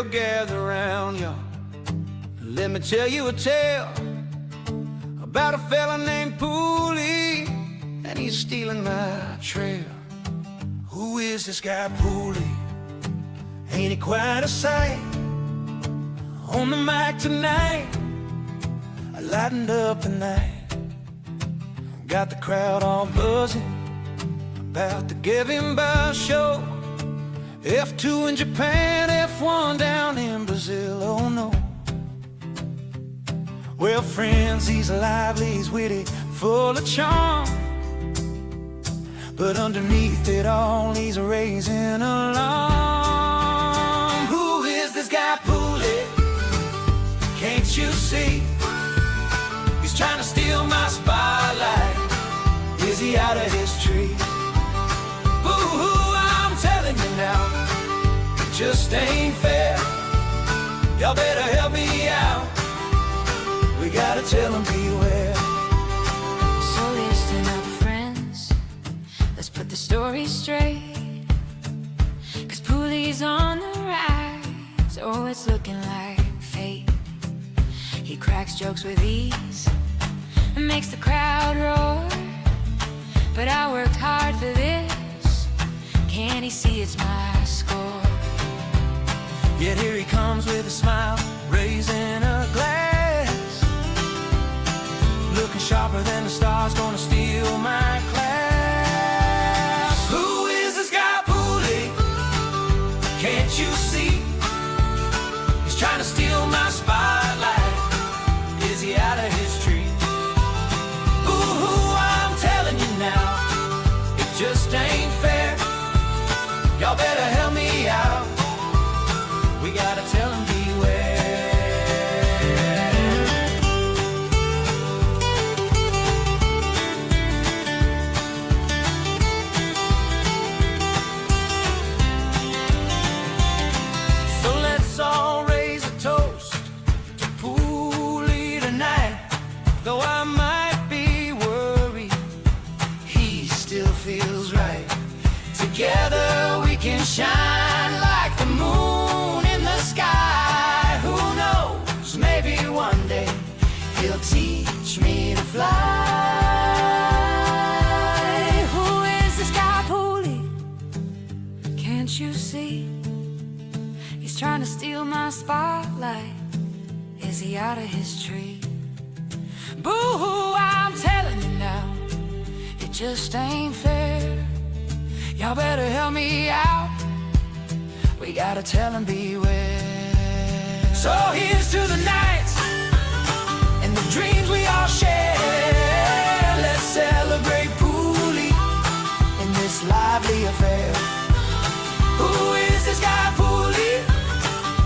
gather round, y'all. Let me tell you a tale about a fella named Pooley, and he's stealing my trail. Who is this guy Pooley? Ain't he quite a sight? On the mic tonight, I lightened up the night, got the crowd all buzzing, about to give him a show. F2 in Japan, F1 down in Brazil, oh no. Well, friends, he's lively, he's witty, full of charm, but underneath it all, he's raising alarm. Who is this guy Pooley? Can't you see? He's trying to steal my spotlight. Is he out of his tree? Boo-hoo, I'm telling you now, it just ain't fair. Y'all better help me out. We gotta tell him beware. So listen up, friends, let's put the story straight. 'Cause Pooley's on the rise, oh, it's looking like fate. He cracks jokes with ease and makes the crowd roar. But I worked hard for this, can't he see it's my score? Yet here he comes with a smile, raising a glass, looking sharper than the stars, gonna steal my class. Who is this guy Pooley? Can't you see? He's trying to steal my spotlight. Is he out of his tree? Boo-hoo, I'm telling you now, it just ain't fair. Y'all better help me out. We gotta tell him beware. So let's all raise a toast to Pooley tonight. Though I might be worried, he still feels right. Together we can shine like the moon in the sky. Who knows, maybe one day he'll teach me to fly. Who is this guy Pooley? Can't you see? He's trying to steal my spotlight. Is he out of his tree? Boo-hoo, I'm telling you now, it just ain't fair. Y'all better help me out. We gotta tell him beware. So here's to the nights and the dreams we all share. Let's celebrate Pooley in this lively affair. Who is this guy Pooley?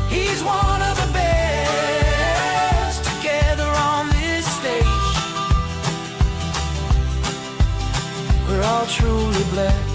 He's one of the best. Together on this stage, we're all truly blessed.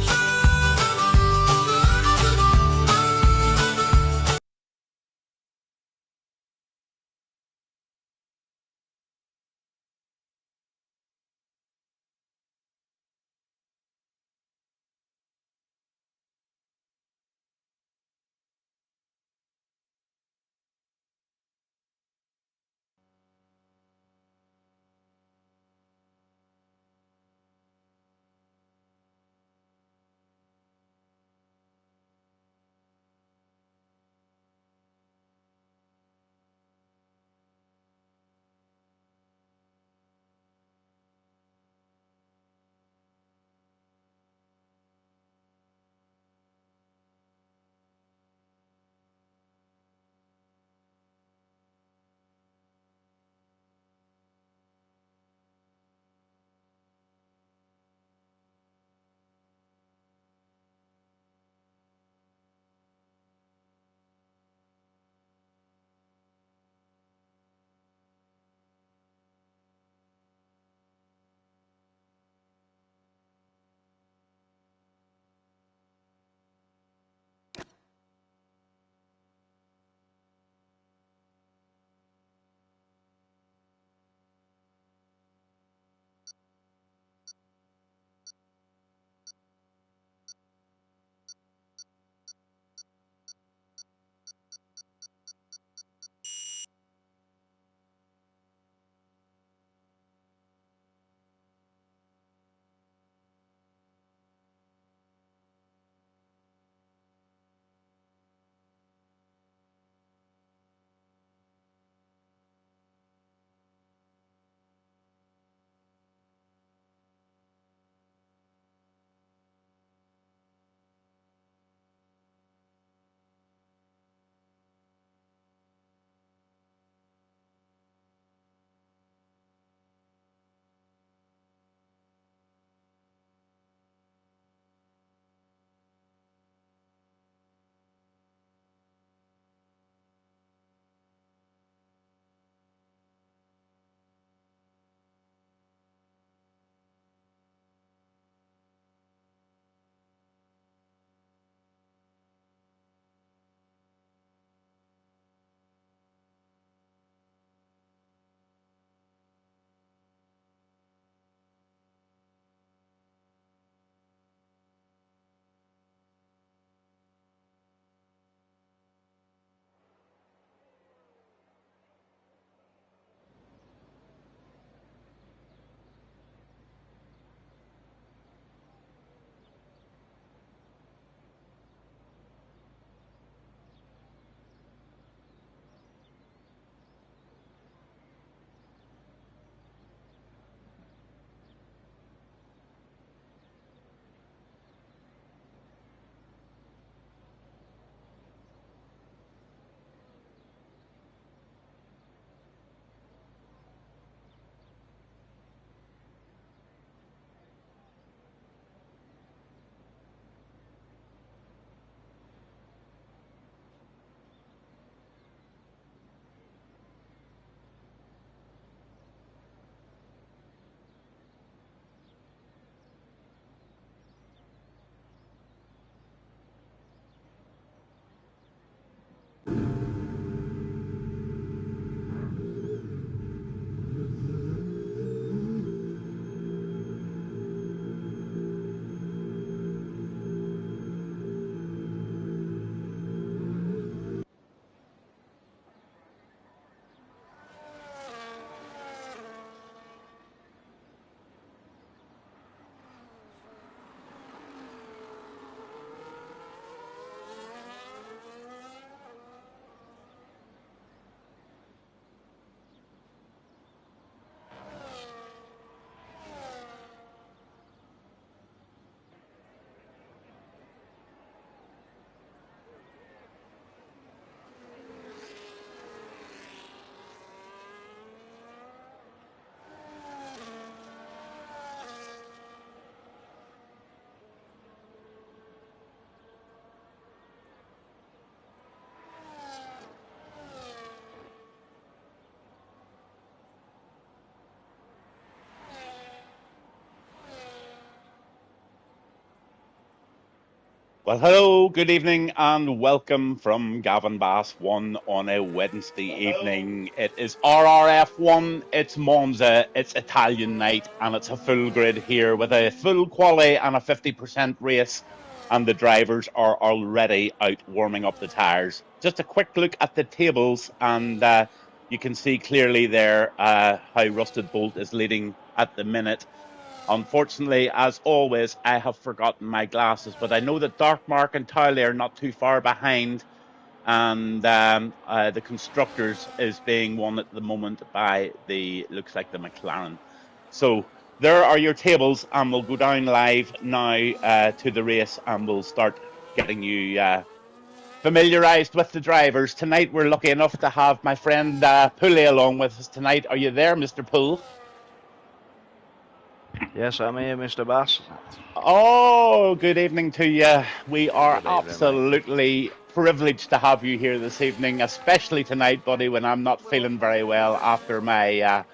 Well, hello, good evening, and welcome from Gavin Bass 1 on a Wednesday evening. It is RRF1, it's Monza, it's Italian night, and it's a full grid here with a full quali and a 50% race, and the drivers are already out warming up the tyres. Just a quick look at the tables, and you can see clearly there how Rusted Bolt is leading at the minute. Unfortunately, as always, I have forgotten my glasses, but I know that Darkmark and Towley are not too far behind, and the constructors is being won at the moment by looks like the McLaren. So there are your tables, and we'll go down live now to the race, and we'll start getting you familiarised with the drivers. Tonight, we're lucky enough to have my friend Pulley along with us tonight. Are you there, Mr. Poole? Yes, I'm here, Mr. Bass. Oh, good evening to you. We are Good evening, absolutely privileged to have you here this evening, especially tonight, buddy, when I'm not feeling very well after my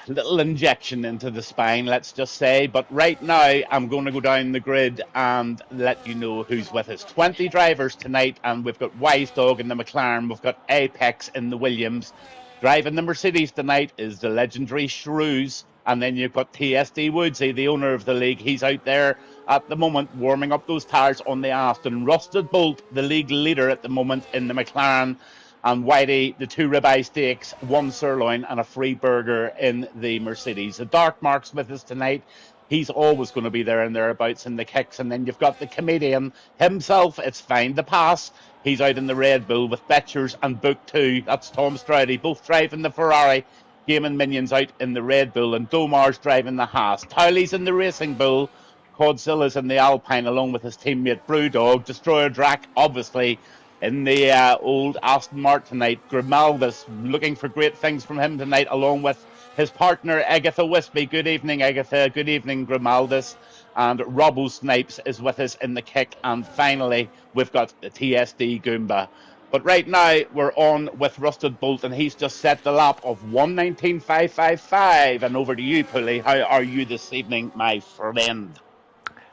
little injection into the spine, let's just say. But right now, I'm going to go down the grid and let you know who's with us. 20 drivers tonight, and we've got Wise Dog in the McLaren, we've got Apex in the Williams. Driving the Mercedes tonight is the legendary Shrews. And then you've got TSD Woodsy, the owner of the league. He's out there at the moment warming up those tyres on the Aston. Rusted Bolt, the league leader at the moment in the McLaren. And Whitey, the 2 ribeye steaks, 1 sirloin, and a free burger in the Mercedes. The Dark Mark's with us tonight. He's always going to be there and thereabouts in the kicks. And then you've got the comedian himself. It's Find the Pass. He's out in the Red Bull with Betchers and Book 2. That's Tom Stroudy, both driving the Ferrari. Gaming Minions out in the Red Bull, and Domar's driving the Haas. Towley's in the Racing Bull. Codzilla's in the Alpine along with his teammate Brewdog. Destroyer Drac, obviously, in the old Aston Martin tonight. Grimalda's looking for great things from him tonight, along with his partner Agatha Wispy. Good evening, Agatha. Good evening, Grimaldus. And Robbo Snipes is with us in the kick. And finally, we've got the TSD Goomba. But right now, we're on with Rusted Bolt, and he's just set the lap of 1:19.555. And over to you, Pulley. How are you this evening, my friend?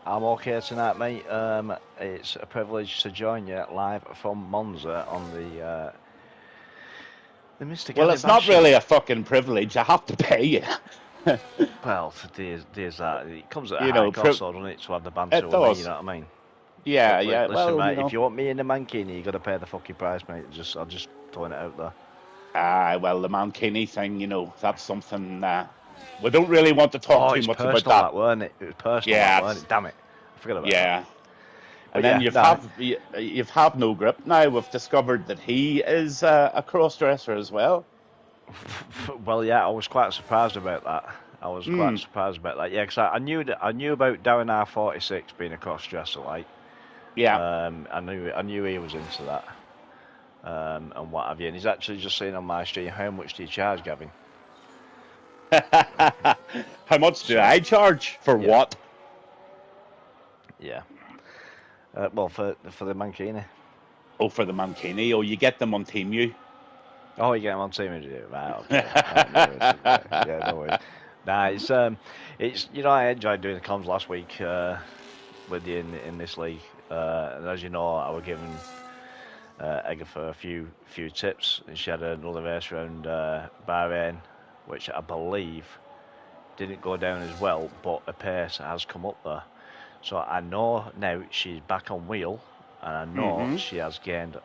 I'm okay tonight, mate. It's a privilege to join you live from Monza on the Mr. Well, it's not really a fucking privilege. I have to pay you. Well, there's that. It comes at a high cost, doesn't it, to have the banter with me, you know what I mean? Yeah, but, yeah. Listen, well, mate, if you want me in the Mankini, you got to pay the fucking price, mate. I'm just throwing it out there. Well, the Mankini thing, that's something we don't really want to talk too much about that. Weren't it? It was personal, weren't it? Damn it. I forgot about that. Yeah. And then you've had no grip. Now we've discovered that he is a cross-dresser as well. Well, yeah, I was quite surprised about that. Yeah, because I knew about Darren R46 being a cross-dresser, like. Yeah. I knew he was into that. And what have you. And he's actually just saying on my stream, how much do you charge, Gavin? How much do I charge? For what? Yeah. Well, for the Mankini. Oh, for the Mankini. Oh, you get them on Team U. Oh, you get them on Team U, right? Okay. Yeah, no worries. Nah, it's I enjoyed doing the comms last week with you in this league. And as you know, I was giving Agatha a few tips, and she had another race around Bahrain, which I believe didn't go down as well, but a pace has come up there. So I know now she's back on wheel, and I know she has gained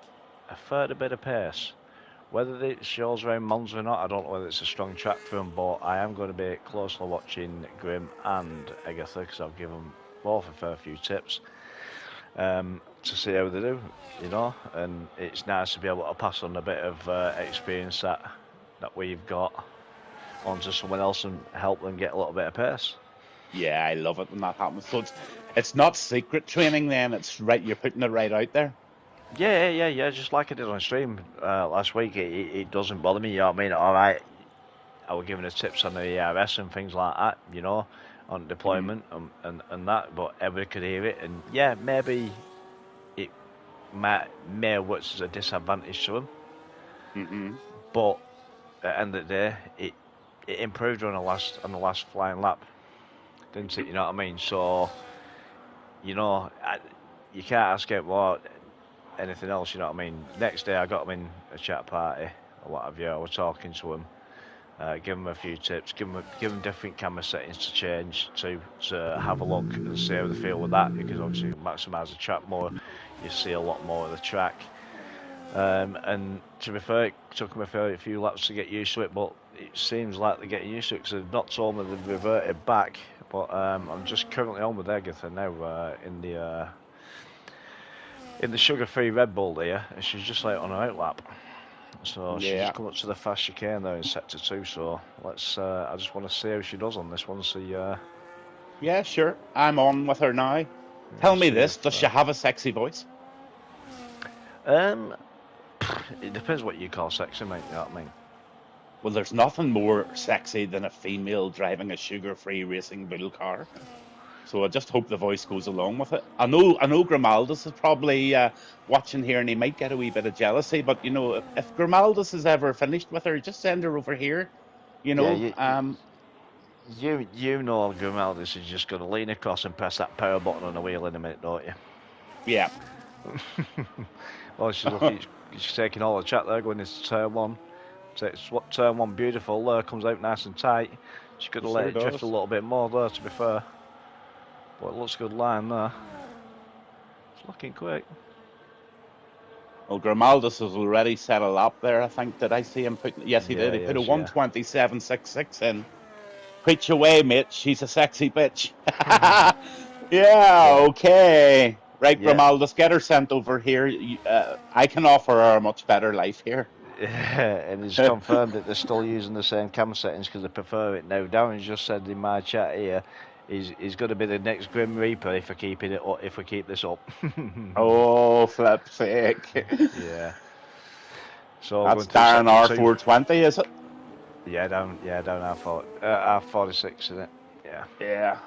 a further bit of pace. Whether it shows around Monza or not, I don't know whether it's a strong track for them, but I am going to be closely watching Grim and Agatha, because I've given both a fair few tips to see how they do, and it's nice to be able to pass on a bit of experience that we've got onto someone else and help them get a little bit of pace. Yeah, I love it when that happens. So it's not secret training then, it's right, you're putting it right out there. Yeah, just like I did on stream last week. It doesn't bother me, you know what I mean? Alright, I was giving the tips on the ERS and things like that, on deployment and that, but everybody could hear it, and yeah, maybe it may work as a disadvantage to them. But at the end of the day, it improved on the last flying lap, didn't it? You know what I mean? So, you can't ask him what anything else. You know what I mean? Next day, I got him in a chat party or what have you. I was talking to him, give him a few tips, give him different camera settings to change to have a look and see how they feel with that. Because obviously, you maximise the track more, you see a lot more of the track. And to be fair, it took them a few laps to get used to it, but it seems like they're getting used to it because they've not told me they've reverted back. But I'm just currently on with Agatha now in the sugar-free Red Bull there, and she's just like on her out lap. So she's just come up to the fast chicane there in sector 2. So let's. I just want to see how she does on this one. See. Yeah, sure. I'm on with her now. Tell me this: does she have a sexy voice? It depends what you call sexy, mate. You know what I mean? Well, there's nothing more sexy than a female driving a sugar-free racing bull car. So I just hope the voice goes along with it. I know Grimaldus is probably watching here, and he might get a wee bit of jealousy. But you know, if Grimaldus is ever finished with her, just send her over here. You know. Yeah, you know Grimaldus is just going to lean across and press that power button on the wheel in a minute, don't you? Yeah. Well, she's taking all the track there, going into turn 1. Turn 1 beautiful there, comes out nice and tight. She's going to let it drift a little bit more there, to be fair. But it looks a good line there. It's looking quick. Well, Grimaldus has already set a lap there, I think. Did I see him put? Yes, he did. He put a 1:27.66 in. Preach away, mate. She's a sexy bitch. Yeah, okay. Right, Grimaldus, get her sent over here. I can offer her a much better life here. Yeah, and he's confirmed that they're still using the same camera settings because they prefer it now. Darren's just said in my chat here, he's going to be the next Grim Reaper if we keep this up. Oh, flip's sake! Yeah. So that's Darren R420, is it? Yeah, down R46, isn't it? Yeah. Yeah.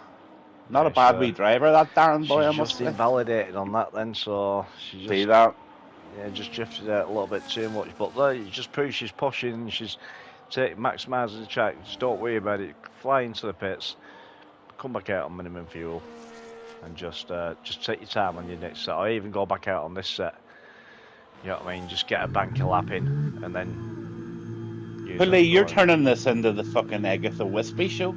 Not a bad wee driver, that Darren boy. She's just invalidated on that then, so she just see that. Yeah, just drifted out a little bit too much, but there it just proves she's pushing, she's maximising the track. Just don't worry about it. Fly into the pits, come back out on minimum fuel, and just take your time on your next set, or even go back out on this set. You know what I mean? Just get a bank a lap in, and then. But Lee, you're turning this into the fucking Agatha Wispy show.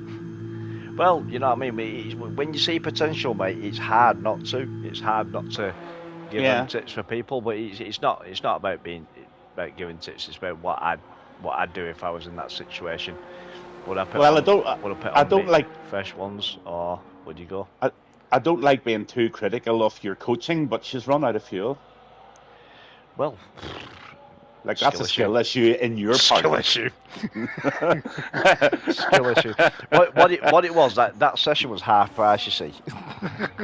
Well, you know what I mean. When you see potential, mate, it's hard not to. It's hard not to. Give them tips for people, but it's not about giving tips. It's about what I'd do if I was in that situation. Would I put I don't like fresh ones, or would you go? I don't like being too critical of your coaching, but she's run out of fuel. Well, like that's a skill issue in your part. Skill issue. Skill issue. What it was, that session was half price, you see.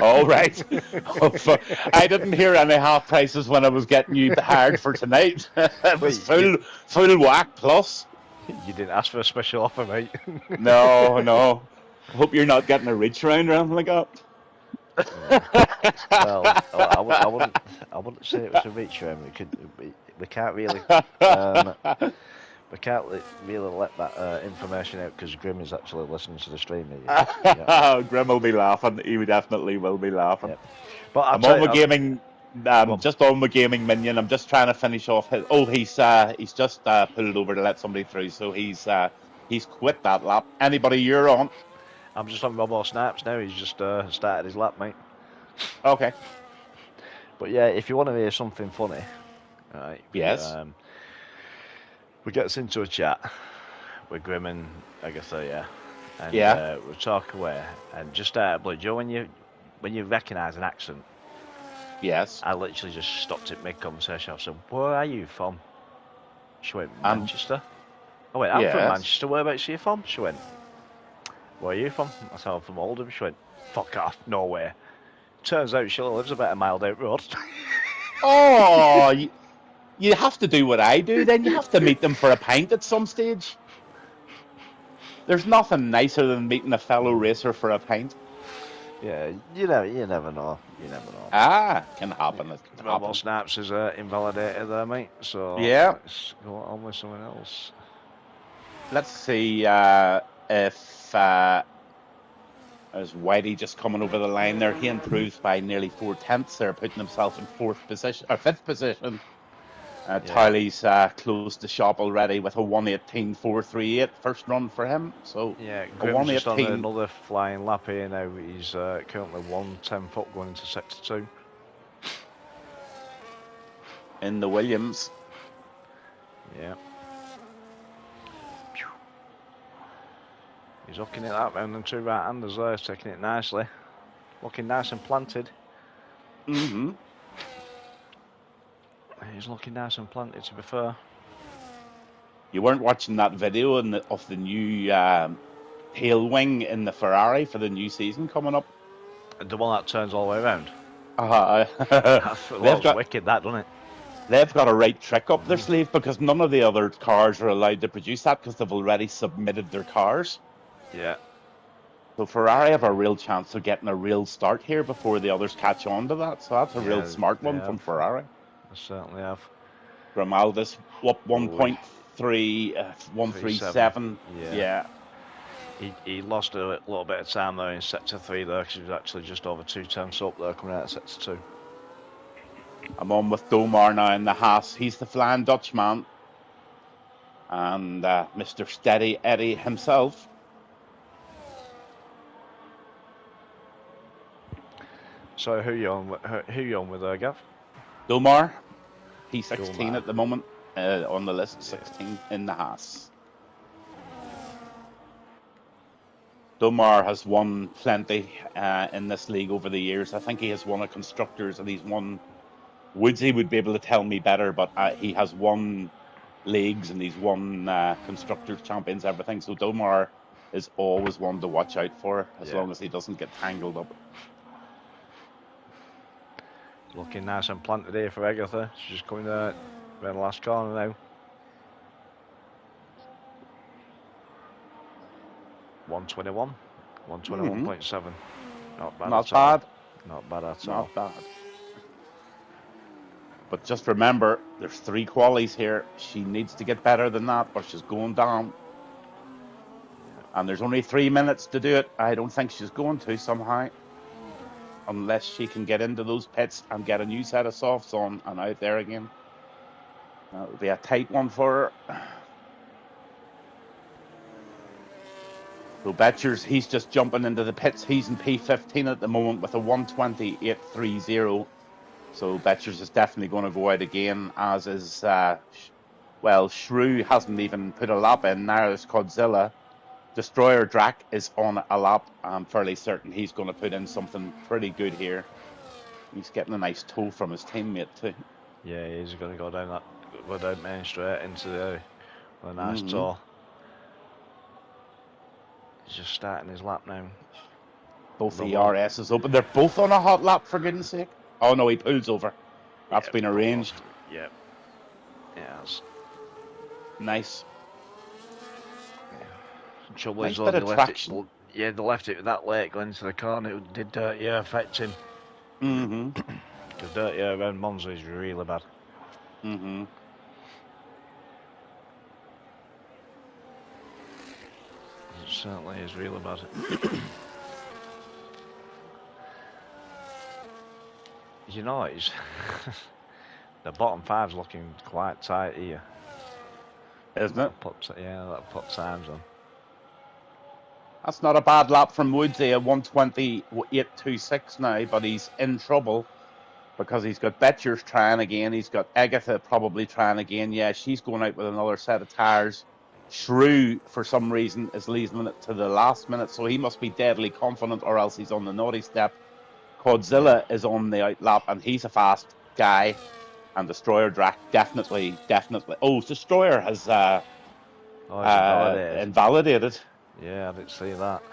All right. I didn't hear any half prices when I was getting you hired for tonight. It was full whack plus. You didn't ask for a special offer, mate. No. Hope you're not getting a reach around or anything like that. Well, I wouldn't say it was a reach around. We can't really let that information out because Grim is actually listening to the stream. Grim will be laughing. He definitely will be laughing. Yep. But I'm on my gaming. Just on my gaming minion. I'm just trying to finish off his. Oh, he's just pulled over to let somebody through. So he's quit that lap. Anybody, you're on. I'm just on Robo Snaps now. He's just started his lap, mate. Okay. But yeah, if you want to hear something funny, right? Yes. We get us into a chat with Grim and Agatha, yeah. And we'll talk away, and just out of blue, Joe, when you recognise an accent, yes, I literally just stopped it mid-conversation. I said, "Where are you from?" She went, "Manchester." I went, "I'm from Manchester. Whereabouts are you from?" She went, "Where are you from?" I said, "I'm from Oldham." She went, "Fuck off, nowhere." Turns out she lives about a mile down the road. Oh, you have to do what I do. Then you have to meet them for a pint at some stage. There's nothing nicer than meeting a fellow racer for a pint. Yeah, you never know. Can happen. Robo Snaps is invalidated there, mate. So let's go on with someone else. Let's see if There's Whitey just coming over the line there. He improves by nearly 4/10 there, putting himself in fourth position or fifth position. Towley's closed the shop already with a 1:18.438 first run for him. So Yeah, a Grimm's just on 1:18 another flying lap here now. He's currently 1:10 foot going into sector 2. in the Williams. Yeah. He's looking at that round and 2 right-handers there, taking it nicely. Looking nice and planted. Mm-hmm. He's looking nice and planted, to be fair. You weren't watching that video of the new tail wing in the Ferrari for the new season coming up? The one that turns all the way around. That Looks wicked, that, doesn't it? They've got a right trick up their sleeve because none of the other cars are allowed to produce that because they've already submitted their cars. Yeah. So Ferrari have a real chance of getting a real start here before the others catch on to that. So that's a real smart one from Ferrari. They certainly have. Grimaldis up 1.137. Yeah. He lost a little bit of time there in sector 3 there because he was actually just over 2/10 up there coming out of sector 2. I'm on with Domar now in the Haas. He's the Flying Dutchman. And Mr. Steady Eddie himself. So who you on with there, Gav? Domar. He's 16 Domar. at the moment on the list. 16 in the Haas. Domar has won plenty in this league over the years. I think he has won a Constructors and he's won... Woodsy would be able to tell me better, but he has won leagues and he's won Constructors, Champions, everything. So Domar is always one to watch out for as long as he doesn't get tangled up. Looking nice and planted here for Agatha. She's just coming around the last corner now. 121. 121.7. Not bad Not at all. bad. Not bad at all. Not bad. But just remember, there's 3 qualies here. She needs to get better than that or she's going down. And there's only 3 minutes to do it. I don't think she's going to somehow. Unless she can get into those pits and get a new set of softs on and out there again. That would be a tight one for her. So Betchers, he's just jumping into the pits. He's in P15 at the moment with a 1:28.30. So Betchers is definitely going to go out again, as is, Shrew hasn't even put a lap in. Now there's Godzilla. Destroyer Drac is on a lap. I'm fairly certain he's going to put in something pretty good here. He's getting a nice tow from his teammate too. Yeah, he's going to go down Main straight into the nice tow. He's just starting his lap now. Both the ERS is open. They're both on a hot lap, for goodness sake. Oh no, he pulls over. That's been arranged. Yeah. Yes. Nice. Trouble Nice is, bit of traction. they left it that late going into the corner. It did dirty air affect him. The dirty air around Monza is really bad. It certainly is really bad. You know, it's the bottom 5's looking quite tight here. Isn't it? That put times on. That's not a bad lap from Woodsy at 1:28.26 now, but he's in trouble because he's got Betchers trying again. He's got Agatha probably trying again. Yeah, she's going out with another set of tyres. Shrew, for some reason, is leaving it to the last minute, so he must be deadly confident or else he's on the naughty step. Godzilla is on the out lap, and he's a fast guy. And Destroyer Drac definitely. Oh, Destroyer has invalidated. Yeah, I didn't see that.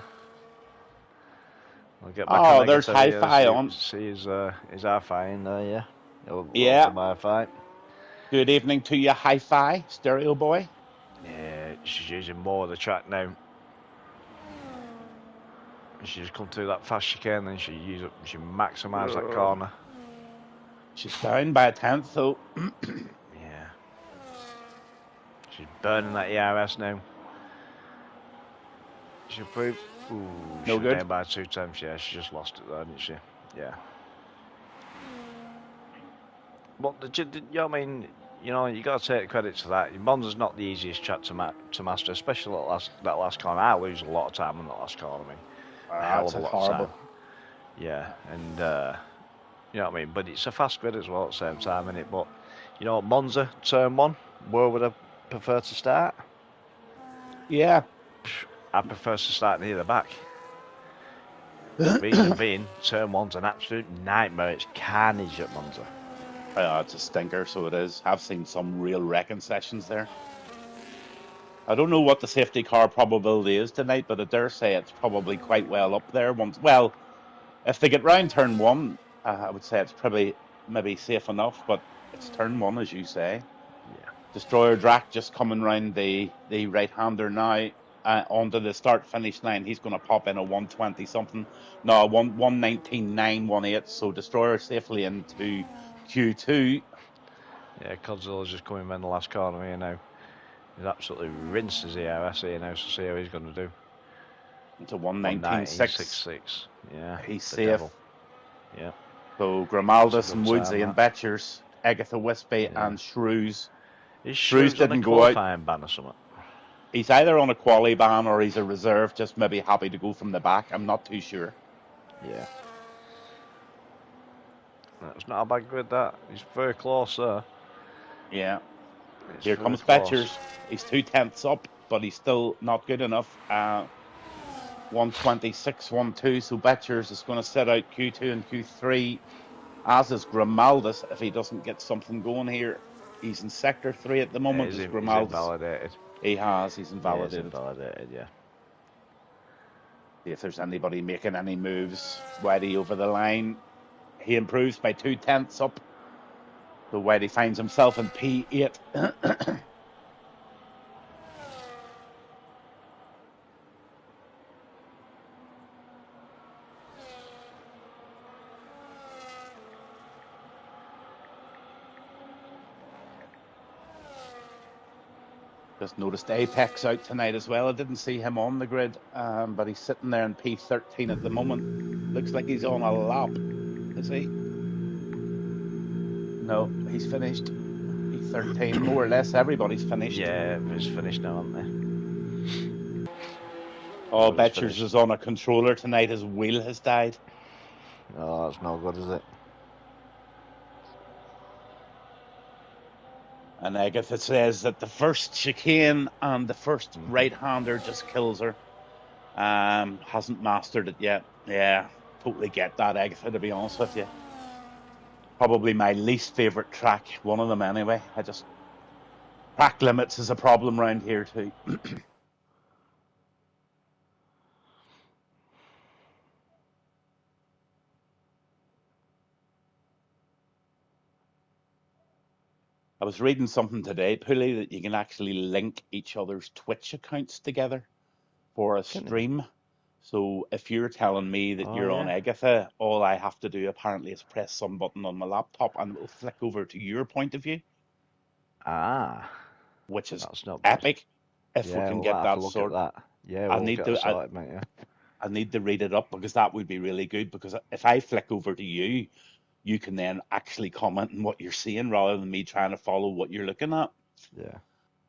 I'll get back there's Hi-Fi on. See his Hi-Fi in there, yeah. Yeah. Hi-Fi. Good evening to you, Hi-Fi, stereo boy. Yeah, she's using more of the track now. She just come through that fast chicane, then she maximised that corner. She's down by a 10th, though. Yeah. She's burning that ERS now. She'll Ooh, No she's good? down by 2 tenths. Yeah, she just lost it there, didn't she? Yeah. But you know what I mean? You know, you got to take credit to that. Monza's not the easiest track to master, especially that last corner. I lose a lot of time on that last corner. I mean, a hell It's of a lot horrible. of time. Yeah, and you know what I mean. But it's a fast grid as well at the same time, isn't it? But you know, Monza turn 1. Where would I prefer to start? Yeah. I prefer to start near the back. Reason being, turn 1's an absolute nightmare. It's carnage at Monza. It's a stinker, so it is. I've seen some real wrecking sessions there. I don't know what the safety car probability is tonight, but I dare say it's probably quite well up there. Well, if they get round turn 1, I would say it's probably maybe safe enough, but it's turn 1, as you say. Yeah. Destroyer Drac just coming round the right-hander now onto the start-finish line. He's going to pop in a 120 something. No, 119.918. So Destroyer safely into Q2. Yeah, Godzilla's just coming in the last corner here now. He's absolutely rinsed his ERS here now, so see how he's going to do. Into 119.6. 119.66. Yeah, He's the safe. devil. Yeah. So Grimaldus and Good Woodsy time, and Betchers, Agatha Wispy Yeah. and Shrews. Is Shrews Shrews on a didn't go out. qualifying ban or something? He's either on a quali ban or he's a reserve, just maybe happy to go from the back. I'm not too sure. Yeah. That's not a bad grid, that. He's very close there. Yeah. It's Here very comes close. Betchers. He's 2 tenths up, but he's still not good enough. 126.12. So Betchers is going to set out Q2 and Q3, as is Grimaldus if he doesn't get something going here. He's in sector 3 at the moment. He's Grimaldus. invalidated. He's invalidated. Yeah, he's invalidated, yeah. See if there's anybody making any moves. Whitey over the line. He improves by 2 tenths up. So Whitey finds himself in P8. Just noticed Apex out tonight as well. I didn't see him on the grid, but he's sitting there in P13 at the moment. Looks like he's on a lap. Is he? No, he's finished. P13, more or less. Everybody's finished. Yeah, it's finished now, aren't they? Oh, Betchers is on a controller tonight. His wheel has died. Oh, that's no good, is it? And Agatha says that the first chicane and the first right-hander just kills her. Hasn't mastered it yet. Yeah, totally get that, Agatha, to be honest with you. Probably my least favourite track, one of them anyway. Track limits is a problem around here too. I was reading something today, Pulley, that you can actually link each other's Twitch accounts together for a stream. So if you're telling me that you're on Agatha, all I have to do apparently is press some button on my laptop and it will flick over to your point of view. Ah. Which is That's not epic. bad. If we can get that sorted. Yeah, we'll get that sorted, mate, yeah. I need to read it up because that would be really good, because if I flick over to you, you can then actually comment on what you're seeing rather than me trying to follow what you're looking at. Yeah.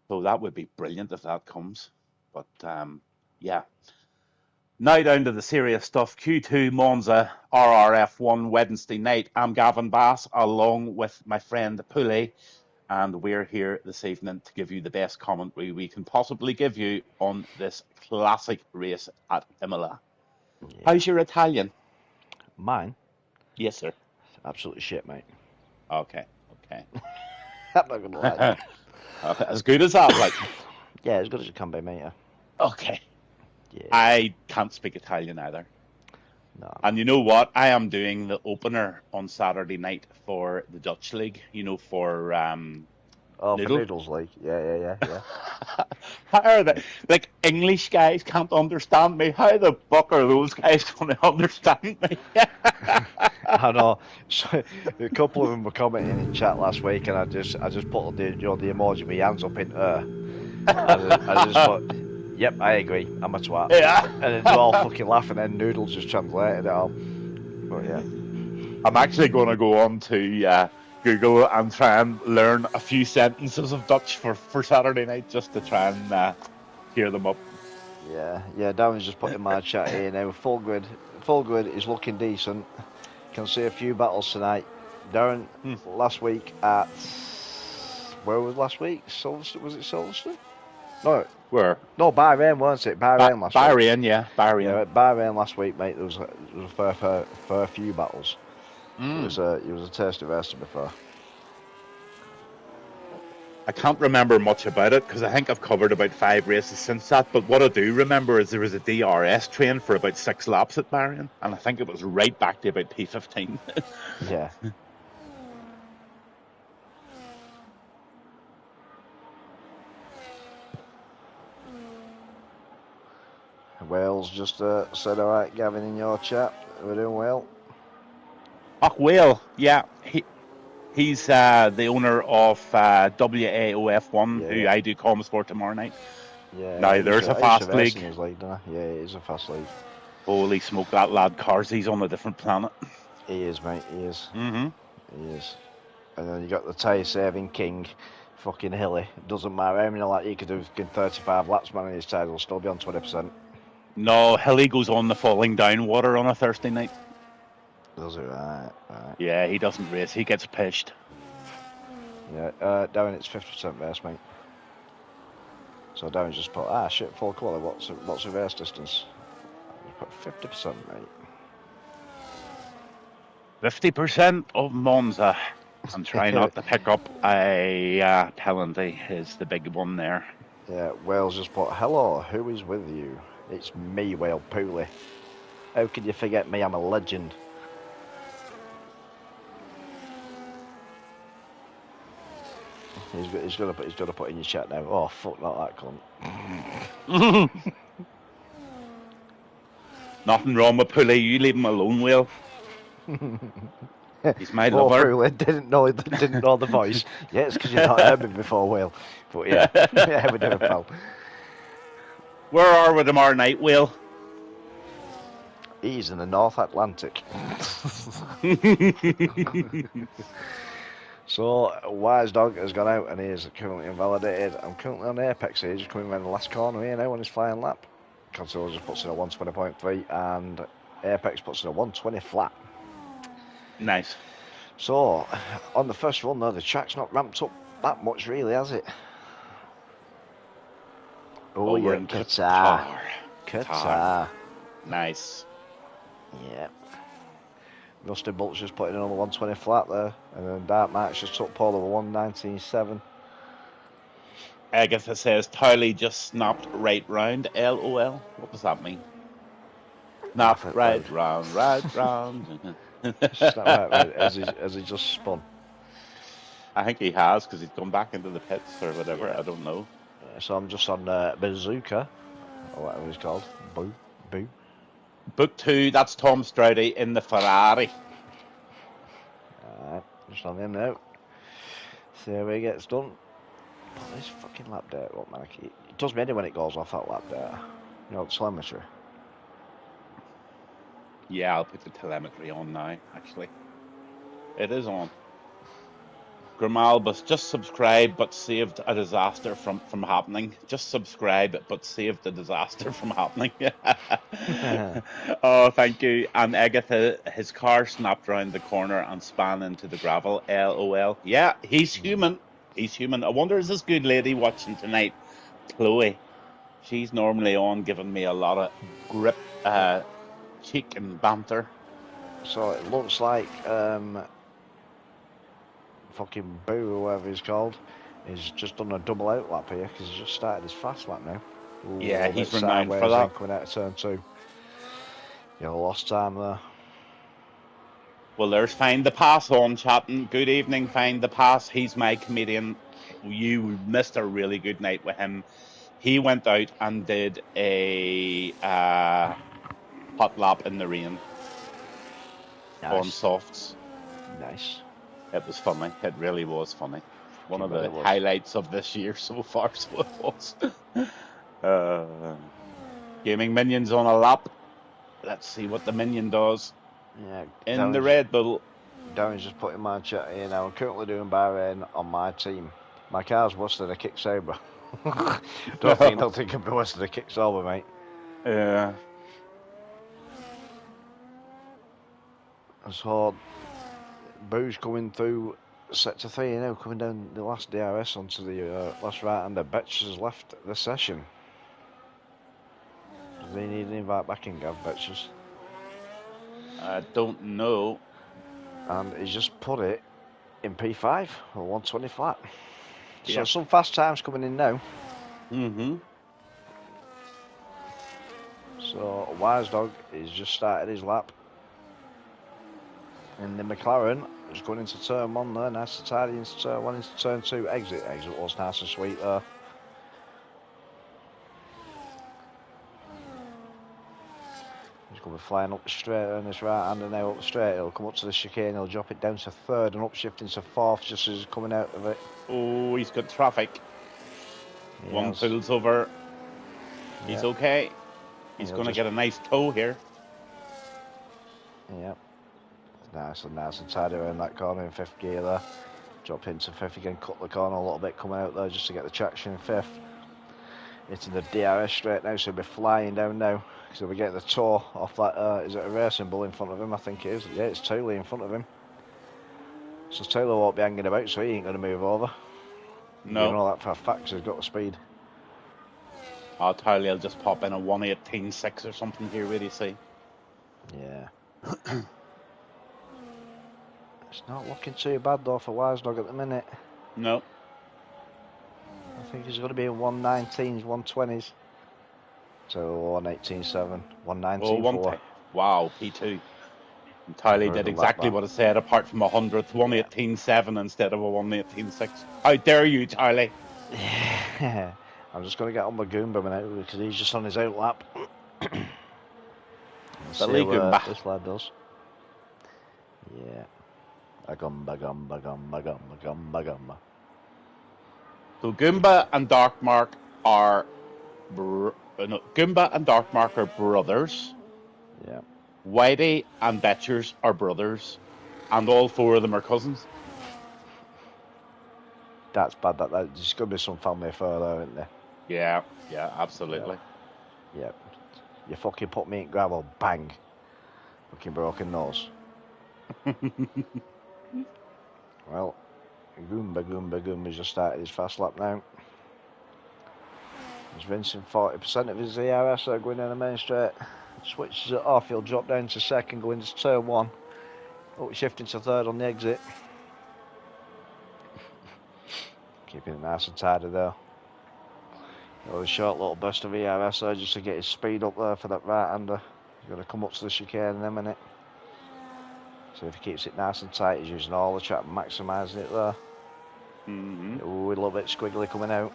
So that would be brilliant if that comes. But yeah. Now down to the serious stuff. Q2 Monza RRF1 Wednesday night. I'm Gavin Bass along with my friend Pulley, and we're here this evening to give you the best commentary we can possibly give you on this classic race at Imola. Yeah. How's your Italian? Mine? Yes, sir. Absolutely shit, mate. Okay. I'm not going to lie. Okay. As good as that, like? Yeah, as good as it can be, mate, yeah. Okay. Yeah. I can't speak Italian either. No. And you know what? I am doing the opener on Saturday night for the Dutch League, for for Noodles League. Yeah. How are they? Like, English guys can't understand me. How the fuck are those guys going to understand me? I know. So, a couple of them were commenting in chat last week, and I just put the emoji with my hands up in air. I just thought, Yep, I agree. I'm a twat. Yeah. And then they're all fucking laughing, and Noodles just translated it all. But yeah. I'm actually going to go on to Google and try and learn a few sentences of Dutch for Saturday night just to try and hear them up. Yeah, Darren's just put in my chat here now. Full grid is looking decent. Can see a few battles tonight. Darren, last week at... Where was last week? Silverstone? Was it Silverstone? No, Where? no, Bahrain, wasn't it? Bahrain last week. Bahrain, yeah, Bahrain. Yeah, at Bahrain last week, mate, there was a fair few battles. It was a taste of ours to be fair. I can't remember much about it because I think I've covered about 5 races since that. But what I do remember is there was a DRS train for about 6 laps at Bahrain, and I think it was right back to about P15. Yeah. Wales just said, all right, Gavin, in your chat, we're doing well. Oh, Whale, yeah. He's the owner of WAOF1, who I do comms for tomorrow night. Yeah. Now, there's a fast league. In his league, yeah, it is a fast league. Holy smoke, that lad Carsey's on a different planet. He is, mate, he is. Mm-hmm. He is. And then you got the tyre-saving king, fucking Hilly. Doesn't matter how many like he could do 35 laps, man, and his tyres will still be on 20%. No, Hilly goes on the falling down water on a Thursday night. Does it? Right. Yeah, he doesn't race. He gets pished. Yeah, Darren, it's 50% race, mate. So Darren's just put, shit, full quality. What's the race distance? You put 50%, mate. 50% of Monza. And try not to pick up a penalty is the big one there. Yeah, Wales just put, hello, who is with you? It's me, Whale Pooley. How could you forget me? I'm a legend. He's gonna put in your chat now. Oh fuck, not that cunt. Nothing wrong with Pooley. You leave him alone, Will. He's my lover. Pooley didn't know the voice. Yeah, it's because you've not heard me before, Will. But yeah, yeah, we do, pal. Where are we tomorrow night, Will? He's in the North Atlantic. So, Wise Dog has gone out and he is currently invalidated. I'm currently on Apex here, just coming around the last corner here now on his flying lap. Console just puts in a 120.3 and Apex puts in a 120 flat. Nice. So, on the first run though, the track's not ramped up that much really, has it? Oh, we're in Qatar. Nice. Yeah. Rusty Bolt's just putting in on the 120 flat there, and then Dark Max just took pole over 119.7. Agatha says Towley just snapped right round. LOL. What does that mean? Snapped right round. Snap right as he just spun. I think he has because he's gone back into the pits or whatever. Yeah. I don't know. So I'm just on Bazooka, or whatever it's called. Boo. Book 2, that's Tom Stroudy in the Ferrari. Alright, just on him now. See how he gets done. Oh, this fucking lap data, what man? It does me any when it goes off that lap data. You know, telemetry. Yeah, I'll put the telemetry on now, actually. It is on. Grimalbus, just subscribe but saved a disaster from happening. Just subscribe but saved the disaster from happening. Oh, thank you. And Agatha, his car snapped round the corner and span into the gravel. LOL. Yeah, he's human. He's human. I wonder, is this good lady watching tonight? Chloe. She's normally on giving me a lot of grip, cheek and banter. So it looks like fucking Boo, or whatever he's called, he's just done a double out lap here because he's just started his fast lap now. Yeah, he's renowned for that. Coming out of turn 2. You lost time there. Well, there's Find the Pass on chatting. Good evening, Find the Pass. He's my comedian. You missed a really good night with him. He went out and did a hot lap in the rain on softs. Nice. It was funny. It really was funny. One of the highlights of this year so far, so it was. Gaming Minions on a lap. Let's see what the Minion does Yeah, in the Red Bull. Darren's just putting my chat here now. I'm currently doing Bahrain on my team. My car's worse than a kick saber. Don't think nothing can be worse than a kick saber, mate. Yeah. So, Boo's coming through sector 3 now, coming down the last DRS onto the last right-hander. Betches has left the session. Does he need an invite back in, Gav Betches? I don't know. And he's just put it in P5 or 120 flat. So Yep. some fast times coming in now. Mm-hmm. So Wise Dog has just started his lap. And the McLaren is going into turn 1 there, nice and tidy into turn 1, into turn 2, exit. Exit was nice and sweet there. He's going to be flying up the straight on this right hander now up the straight. He'll come up to the chicane, he'll drop it down to 3rd and upshift into 4th just as he's coming out of it. Oh, he's got traffic. One pulls over. He's okay. He's going to get a nice tow here. Yep. Nice and tidy around that corner in 5th gear there. Drop into 5th again, cut the corner a little bit, coming out there just to get the traction in 5th. Hitting the DRS straight now, so he'll be flying down now. So we get the tow off that, is it a racing bull in front of him? I think it is. Yeah, it's Taylor in front of him. So Taylor won't be hanging about, so he ain't going to move over. No. You know that for a fact, he's got the speed. I'll tell you, I'll just pop in a 1:18.6 or something here, where do you see? Yeah. It's not looking too bad though for Wise Dog at the minute. No. I think he's going to be in 119s, 120s. So 118.7, 119.4. Wow, P2. Entirely did exactly what it said, apart from 100th, 118.7 instead of a 118.6. How dare you, Charlie? Yeah. I'm just going to get on my Goomba now because he's just on his out lap. See what this lad does. Yeah. Agumba, gumba, gumba, gumba, gumba, gumba. So Goomba and Darkmark are brothers. Yeah. Whitey and Betchers are brothers, and all 4 of them are cousins. That's bad. There's going to be some family affair there, isn't there? Yeah, absolutely. Yeah. You fucking put me in gravel, bang. Fucking broken nose. Well, Goomba just started his fast lap now. He's rinsing 40% of his ERS there going down the main straight. Switches it off, he'll drop down to 2nd, go into turn 1. Oh, shifting to 3rd on the exit. Keeping it nice and tidy there. A short little burst of ERS there just to get his speed up there for that right-hander. He's going to come up to the chicane in a minute. So if he keeps it nice and tight, he's using all the track, maximising it there. Mm-hmm. Ooh, a little bit squiggly coming out.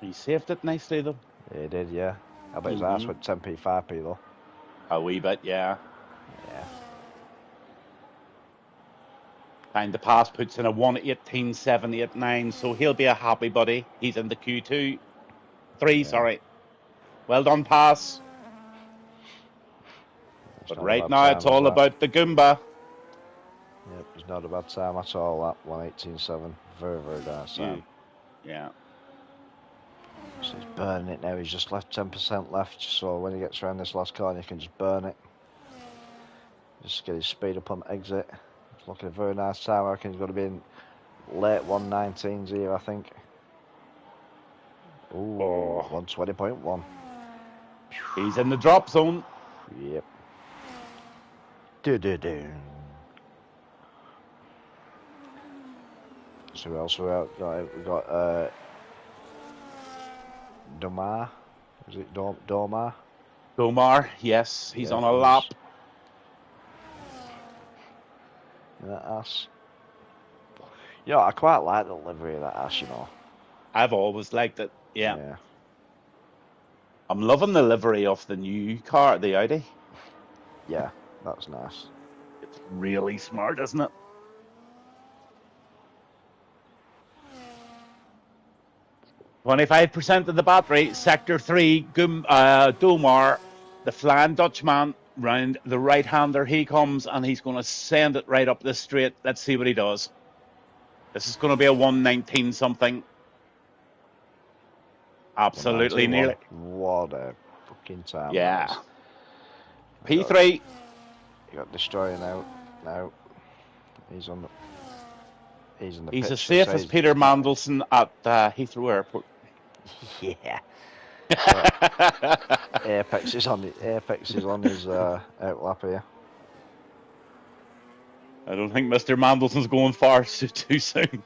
He saved it nicely though. He did, yeah. I bet his ass went 10p, 5p though. A wee bit, yeah. Yeah. Time to pass puts in a 1:18.789, so he'll be a happy buddy. He's in the Q2. 3, sorry. Well done, pass. But right now it's all about the Goomba. Yep, it's not a bad time at all, that 1:18.7. Very, very nice time. Yeah. So he's burning it now. He's just left 10% left, so when he gets around this last corner, he can just burn it. Just get his speed up on exit. It's looking a very nice time. I reckon he's going to be in late 119s here, I think. Ooh, 120.1. He's in the drop zone. Yep. Do-do-do. So who else we got? We got Domar. Is it Domar? Domar, yes. He's on a lap. That ass. Yeah, I quite like the livery of that ass, you know. I've always liked it, yeah. I'm loving the livery of the new car, the Audi. Yeah, that's nice. It's really smart, isn't it? 25% of the battery, sector 3, Domar, the flying Dutchman, round the right-hander. He comes and he's going to send it right up the straight. Let's see what he does. This is going to be a 119 something. Absolutely nearly. What a fucking time. Yeah. P3. You got Destroyer now. Now he's on the. He's as safe as Peter Mandelson at Heathrow Airport. Yeah. Apex is on his outlap here. I don't think Mr. Mandelson's going far too soon.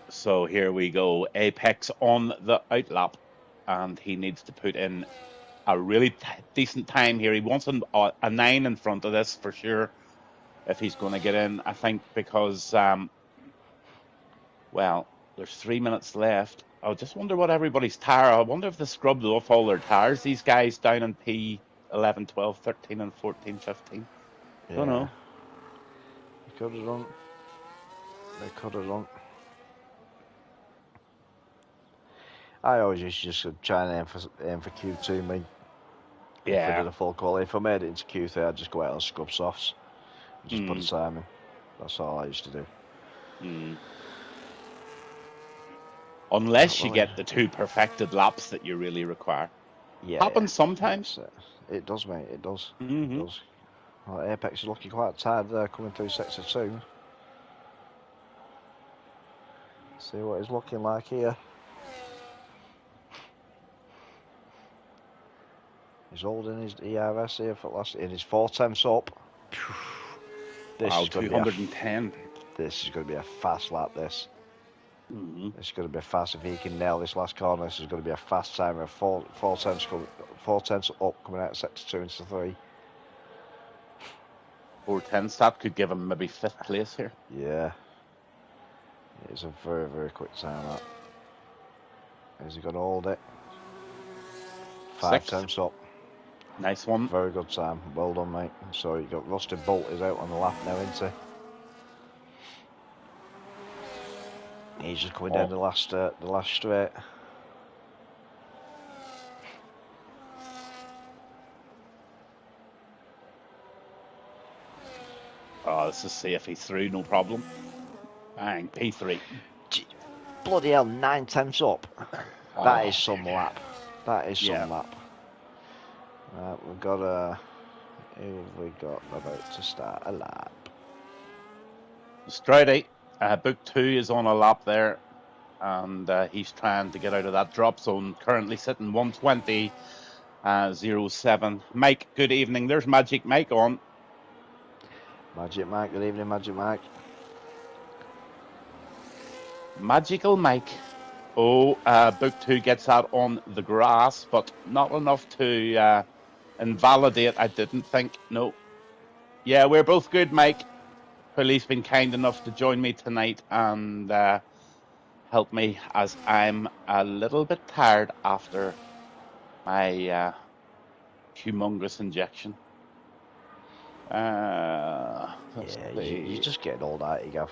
So here we go. Apex on the outlap, and he needs to put in a really decent time here. He wants a 9 in front of this for sure if he's going to get in, I think, because, well, there's 3 minutes left. I just wonder what everybody's tire. I wonder if they scrubbed off all their tires, these guys down in P11, 12, 13, and 14, 15. Yeah. Don't know. They could have run. They could have run. I always used to just try and aim for Q2, me. Yeah. If I did a full quality. If I made it into Q3, I'd just go out on scrub softs. And just put a time in. That's all I used to do. Unless you get the 2 perfected laps that you really require. Yeah. Happens sometimes. It does, mate. It does. Mm-hmm. It does. Well, Apex is looking quite tired there coming through sector 2. See what he's looking like here. He's holding his ERS here for last in his 4 tenths up. This is 210. This is going to be a fast lap. This. This is going to be fast if he can nail this last corner. This is going to be a fast timer of 4 tenths up coming out of sector 2 into 3. 4 tenths. That could give him maybe 5th place here. Yeah. It's a very, very quick time that. Is he going to hold it? 5 tenths up. Nice one. Very good time. Well done, mate. So you got Rusty Bolt is out on the lap now, isn't he? He's just coming down the last straight. Oh, let's just see if he's through, no problem. Bang, P3. Bloody hell, 9 tenths up. That is some lap. That is some lap. We've got who have we got about to start a lap? Stroudy, book 2 is on a lap there, and he's trying to get out of that drop zone. Currently sitting 120.07. Mike, good evening. There's Magic Mike on. Magic Mike, good evening, Magic Mike. Magical Mike. Oh, book 2 gets that on the grass, but not enough to invalidate, I didn't think. No. Yeah, we're both good, Mike. Police been kind enough to join me tonight and help me as I'm a little bit tired after my humongous injection. You're just getting old, aren't you, Gav?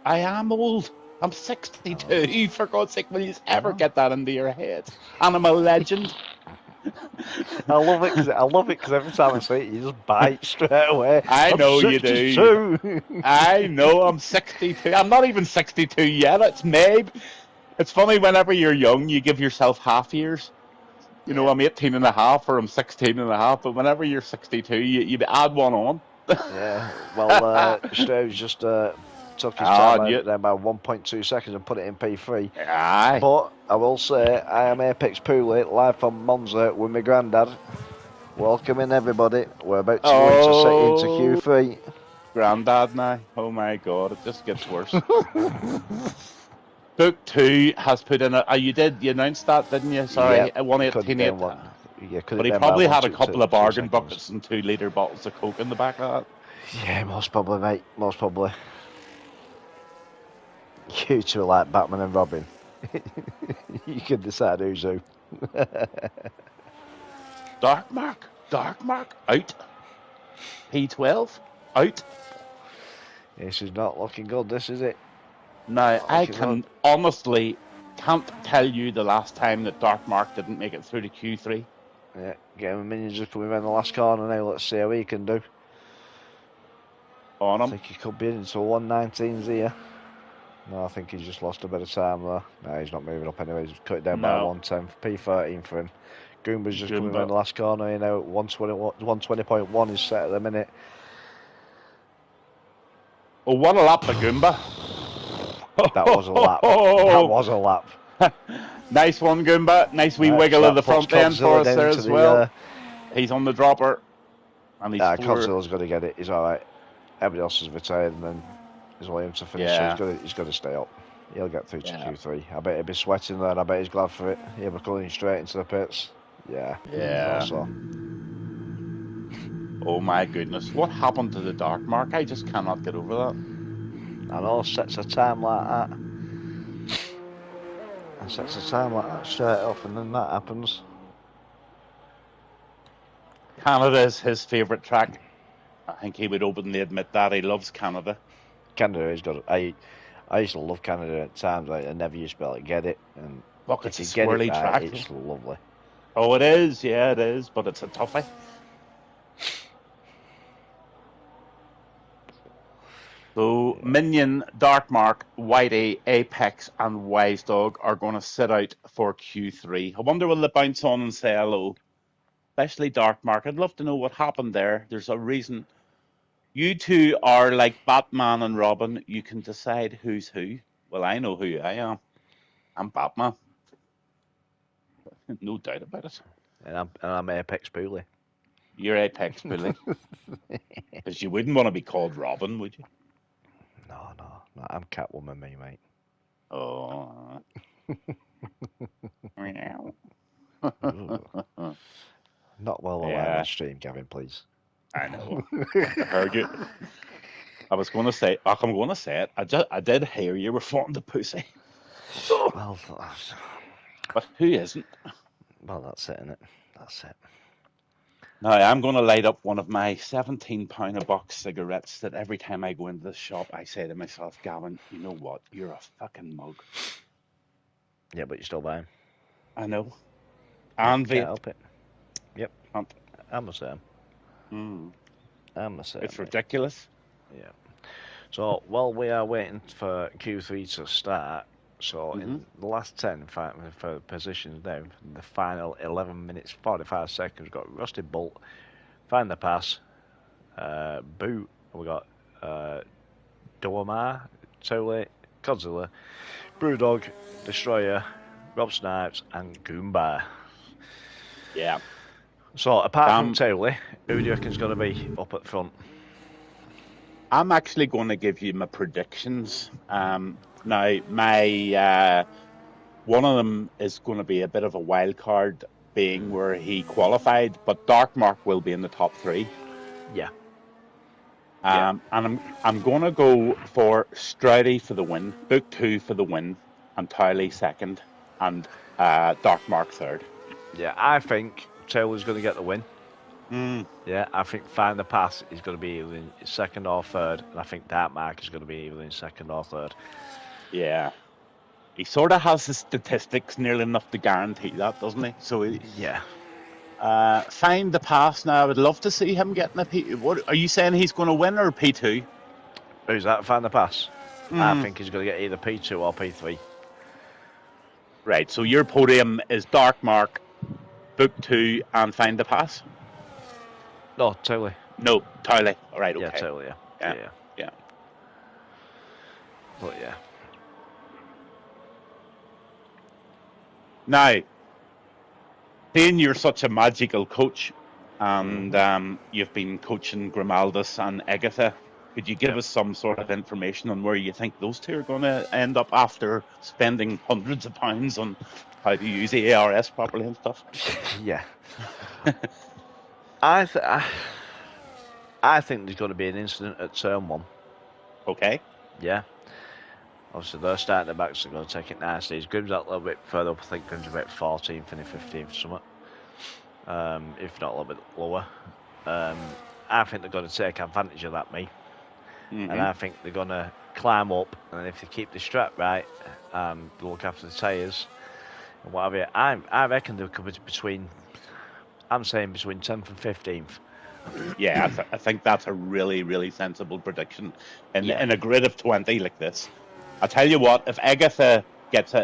I am old. I'm 62. For God's sake, will you ever get that into your head? And I'm a legend. I love it because every time I say it, you just bite straight away. I know you do. I know I'm 62. I'm not even 62 yet. It's maybe. It's funny, whenever you're young, you give yourself half years. You know, I'm 18 and a half or I'm 16 and a half, but whenever you're 62, you add one on. Yeah, well, Strauss just took his time out there by 1.2 seconds and put it in P3. Aye. But I will say, I am Apex Pooley, live from Monza with my granddad. Welcoming everybody. We're about to go into Q3. Granddad now. Oh my God, it just gets worse. Book 2 has put in you announced that, didn't you? Sorry, 118.8. Yeah, but he probably had a couple of bargain buckets and 2-litre bottles of Coke in the back of that. Yeah, most probably, mate. Most probably. You two are like Batman and Robin. You can decide who's who. Dark Mark, out. P12, out. This is not looking good, this is it? Now, Not I looking can honestly can't tell you the last time that Dark Mark didn't make it through to Q3. Yeah, Game Minions just coming around the last corner now. Let's see how he can do. On I him. think he could be into 119s here. No, I think he's just lost a bit of time there. No, he's not moving up anyway. He's cut it down by No. 110. P13 for him. Goomba's just coming Goomba. around the last corner. You know, 120.1 is set at the minute. Oh, what a lap for Goomba. That was a lap. That was a lap. Nice one, Goomba. Nice wee Right, wiggle so of the that puts front end for Godzilla us down there to as the, well. He's on the dropper. And he's Godzilla's got to get it. He's alright. Everybody else is retired, and then there's only him to finish. Yeah. So he's got to stay up. He'll get through to Yeah. Q3. I bet he'll be sweating there, and I bet he's glad for it. He'll be coming straight into the pits. Yeah. Yeah. Also. Oh my goodness. What happened to the Dark Mark? I just cannot get over that. And all sets a time like that. And sets a time like that straight off, and then that happens. Canada is his favourite track. I think he would openly admit that. He loves Canada. Canada, he's got. I used to love Canada at times. I never used to be able to get it. And Look, if it's you a get it swirly right, track. it's lovely. Oh, it is. Yeah, it is. But it's a toughie. So, Minion, Dark Mark, Whitey, Apex, and Wise Dog are going to sit out for Q3. I wonder will they bounce on and say hello? Especially Dark Mark. I'd love to know what happened there. There's a reason. You two are like Batman and Robin. You can decide who's who. Well, I know who I am. I'm Batman. No doubt about it. And I'm Apex Pooley. You're Apex Bully. Because you wouldn't want to be called Robin, would you? No, I'm Catwoman, me, mate. Oh. Meow. Not well alive Yeah. on stream, Gavin, please. I know. I heard you. I was going to say, I'm going to say it. I did hear you were fond of pussy. Well, But who isn't? well, that's it, innit? That's it. Now, I'm going to light up one of my £17 a box cigarettes that every time I go into the shop, I say to myself, Gavin, you know what? You're a fucking mug. Yeah, but you're still buying. I know. And Can't vape. help it. Yep. Can't. I'm the same. I'm the same. It's mate. ridiculous. Yeah. So, while we are waiting for Q3 to start, so in the last 10 for positions now, the final 11 minutes 45 seconds, we've got Rusty Bolt, Find the Pass, Boot, we got Dormar, Tole, Godzilla, Brewdog, Destroyer, Rob Snipes, and Goomba. Yeah. So, apart from Tole, who do you reckon's going to be up at front? I'm actually going to give you my predictions. Now, my one of them is going to be a bit of a wild card, being where he qualified, but Dark Mark will be in the top 3. Yeah. And I'm going to go for Stroudy for the win, Book 2 for the win, and Towley second, and Dark Mark third. Yeah, I think Taylor's going to get the win. Yeah, I think Find the Pass is going to be either in second or third, and I think Dark Mark is going to be either in second or third. Yeah. He sort of has the statistics nearly enough to guarantee that, doesn't he? So yeah. Find the Pass now. I would love to see him getting a P. What are you saying? He's going to win or P2? Who's that? Find the Pass. I think he's going to get either P2 or P3. Right. So your podium is Dark Mark, Book 2, and Find the Pass. No, Totally. No, Towley. All right. Okay. Yeah, Totally. Yeah. But yeah. Now, being you're such a magical coach, and you've been coaching Grimaldus and Agatha, could you give us some sort of information on where you think those two are going to end up after spending hundreds of pounds on how to use the ARS properly and stuff? Yeah. I think there's going to be an incident at turn 1. Okay. Yeah. Obviously, they're starting the backs, they're going to take it nicely. Grim's out a little bit further up, I think Grim's about 14th and 15th, something. If not a little bit lower. I think they're going to take advantage of that, me. and I think they're going to climb up, and if they keep the strap right, they look after the tyres and what have you, I reckon they'll come between, I'm saying between 10th and 15th. Yeah, I think that's a really, really sensible prediction in Yeah. a grid of 20 like this. I tell you what, if Agatha gets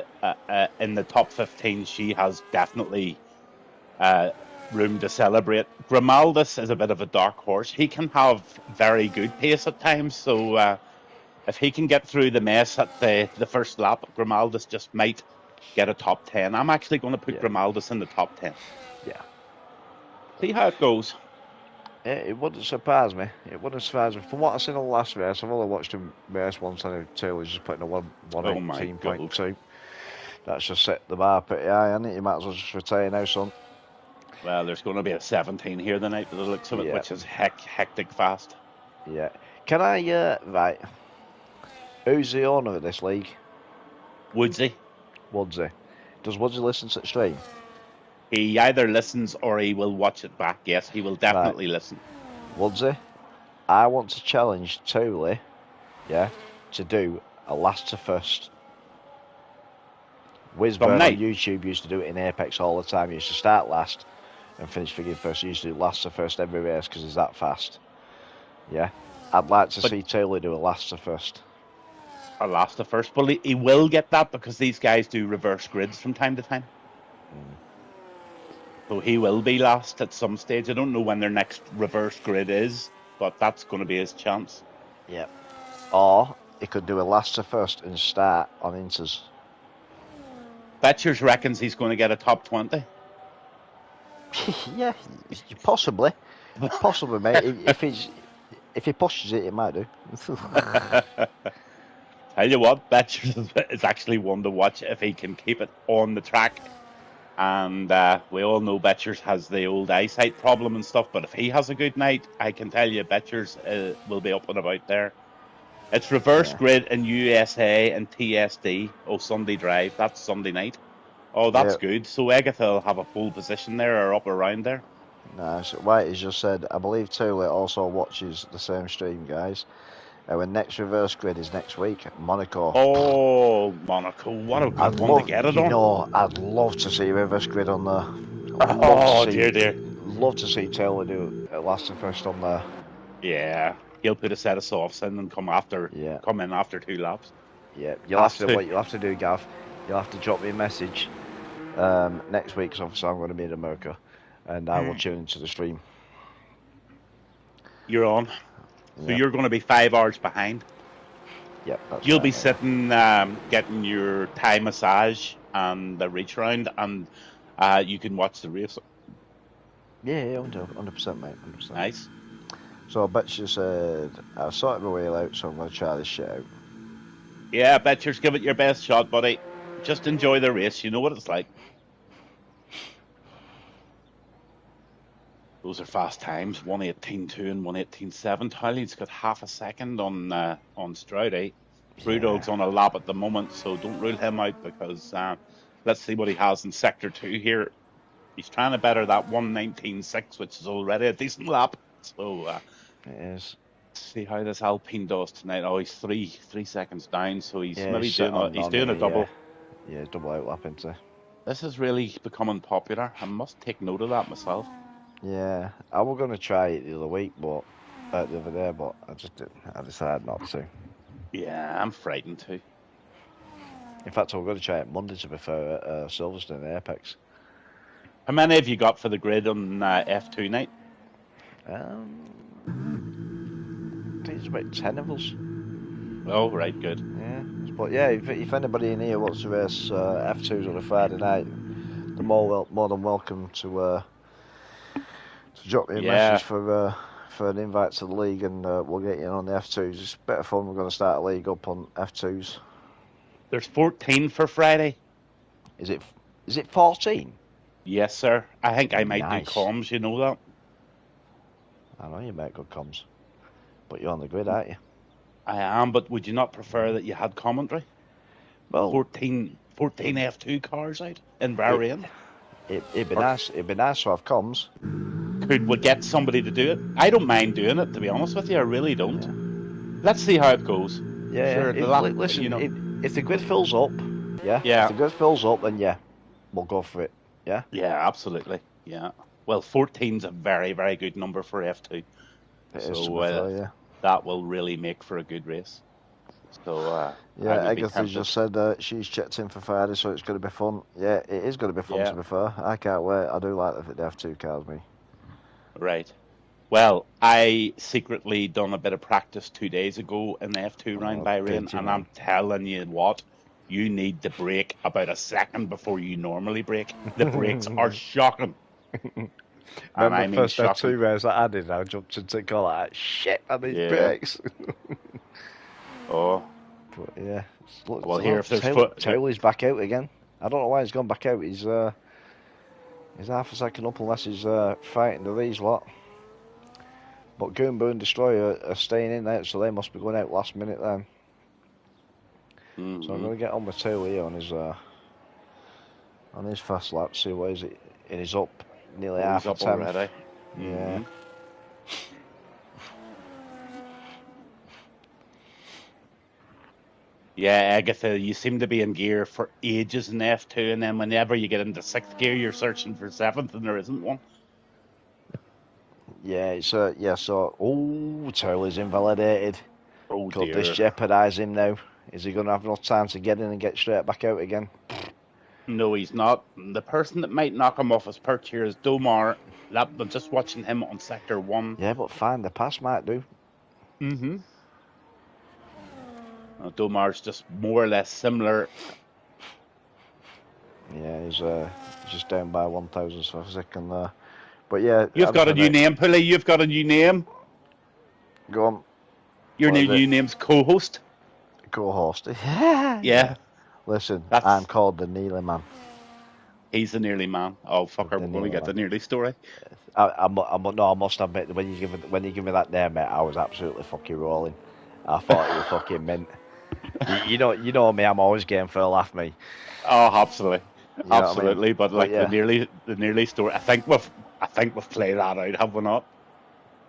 in the top 15, she has definitely room to celebrate. Grimaldus is a bit of a dark horse. He can have very good pace at times, so if he can get through the mess at the first lap, Grimaldus just might get a top 10. I'm actually going to put Grimaldus in the top 10. Yeah. See how it goes. It wouldn't surprise me. It wouldn't surprise me. From what I've seen on the last race, I've only watched him race once, and two was just putting a 118.2. That's just set the bar pretty high, hasn't it? You might as well just retire now, son. Well, there's going to be a 17 here tonight by the looks of it, which is hectic fast. Yeah. Can I, right. Who's the owner of this league? Woodsy. Woodsy. Does Woodsy listen to the stream? He either listens or he will watch it back. Yes, he will definitely listen. Woodsy, I want to challenge Tooley, to do a last to first. Wizburn on YouTube used to do it in Apex all the time. He used to start last and finish figure first. He used to do last to first every race because he's that fast. Yeah, I'd like to see Tooley do a last to first. A last to first, but he will get that because these guys do reverse grids from time to time. So he will be last at some stage. I don't know when their next reverse grid is, but that's going to be his chance. Yeah. Or he could do a last to first and start on Inters. Betchers reckons he's going to get a top 20. Yeah, possibly. Possibly, mate. If he pushes it, it might do. Tell you what, Betchers is actually one to watch if he can keep it on the track. And we all know Betchers has the old eyesight problem and stuff, but if he has a good night, I can tell you Betchers will be up and about there. It's reverse grid in USA and TSD. Oh, Sunday drive. That's Sunday night. Oh, that's good. So Agatha will have a pole position there or up around there. Nice. White has just said, I believe Tooley also watches the same stream, guys. Our next reverse grid is next week, Monaco. Oh, Monaco. What a good one to get it on. No, I'd love to see a reverse grid on there. Oh, dear. Love to see Taylor do it last and first on there. Yeah, he'll put a set of softs in and come in after 2 laps. Yeah, what you'll have to do, Gav, you'll have to drop me a message next week, because obviously I'm going to be in America, and I will tune into the stream. You're on. So you're going to be 5 hours behind. Yep. You'll be sitting, getting your Thai massage and the reach round, and you can watch the race. Yeah, 100%, mate. 100%. Nice. So I bet you said, I've sorted my wheel out, so I'm going to try this shit out. Yeah, Betchers, give it your best shot, buddy. Just enjoy the race. You know what it's like. Those are fast times, 1:18.2 and 1:18.7. Tylee's got half a second on Stroud, eh? Brewdog's on a lap at the moment, so don't rule him out because let's see what he has in Sector 2 here. He's trying to better that 1:19.6, which is already a decent lap. So it is. See how this Alpine does tonight. Oh, he's three seconds down, so he's maybe doing a double. Yeah, double out lap into. This is really becoming popular. I must take note of that myself. Yeah, I was going to try it the other week, the other day, but I decided not to. Yeah, I'm frightened too. In fact, I'm going to try it Monday to be fair at Silverstone Apex. How many have you got for the grid on F2 night? I think it's about 10 of us. Oh, right, good. Yeah, but yeah, if anybody in here wants to race F2s on a Friday night, they're more than welcome to drop me a message for an invite to the league, and we'll get you in on the F2s. It's better fun. We're going to start a league up on F2s. There's 14 for Friday. Is it 14? Yes, sir. I think I might Nice. do comms, you know that? I know you make good comms, but you're on the grid, aren't you? I am, but would you not prefer that you had commentary? Well, 14 F2 cars out in Bahrain. It'd be nice. It'd be nice to have comms. Could we get somebody to do it? I don't mind doing it, to be honest with you. I really don't. let's see how it goes. Yeah, Sure, listen, you know. if the grid fills up, yeah, Yeah. if the grid fills up, then yeah, we'll go for it. Yeah. Yeah, absolutely. Yeah. Well, 14's a very, very good number for F2. It is, to So be fair, yeah. that will really make for a good race. So I Yeah, would be Agatha tempted. just said she's checked in for Friday, so it's going to be fun. Yeah, it is going to be fun, Yeah. to be fair. I can't wait. I do like the F2 cars, me. Right. Well, I secretly done a bit of practice 2 days ago in the F2 round by rain, and I'm telling you what, you need to brake about a second before you normally brake. The brakes are shocking. Remember I the mean first shocking. F2 race that I did, I jumped into the car like, shit, I need Yeah. brakes. Oh. But yeah. Look, Well, here if there's Taylor's back out again. I don't know why he's gone back out. He's half a second up unless he's fighting the these lot. But Goomba and Destroyer are staying in there, so they must be going out last minute then. Mm-hmm. So I'm going to get on with Taylor here on his fast lap, see what is it, and he's up nearly half he's up a tenth. already. Yeah. Mm-hmm. Yeah, Agatha, you seem to be in gear for ages in F2, and then whenever you get into 6th gear, you're searching for 7th, and there isn't one. Yeah, it's yeah. So, Taylor's invalidated. Oh Could dear. this jeopardise him now? Is he going to have enough time to get in and get straight back out again? No, he's not. The person that might knock him off his perch here is Domar. I'm just watching him on Sector 1. Yeah, but fine, the pass might do. Mm-hmm. Domar's just more or less similar. Yeah, he's just down by 1,000th of a second there. But yeah, You've got a new name, Pulley. You've got a new name. Go on. Your new name's co-host. Co-host. Yeah. Listen, I'm called the Nearly Man. He's the nearly man. Oh fucker, we're going to get the nearly story. I must admit, when you give me that name, mate, I was absolutely fucking rolling. I thought it was fucking mint. You know me, I'm always game for a laugh, me. Oh, absolutely, you know absolutely. What I mean? But yeah. the nearly story. I think we've played that out, have we not?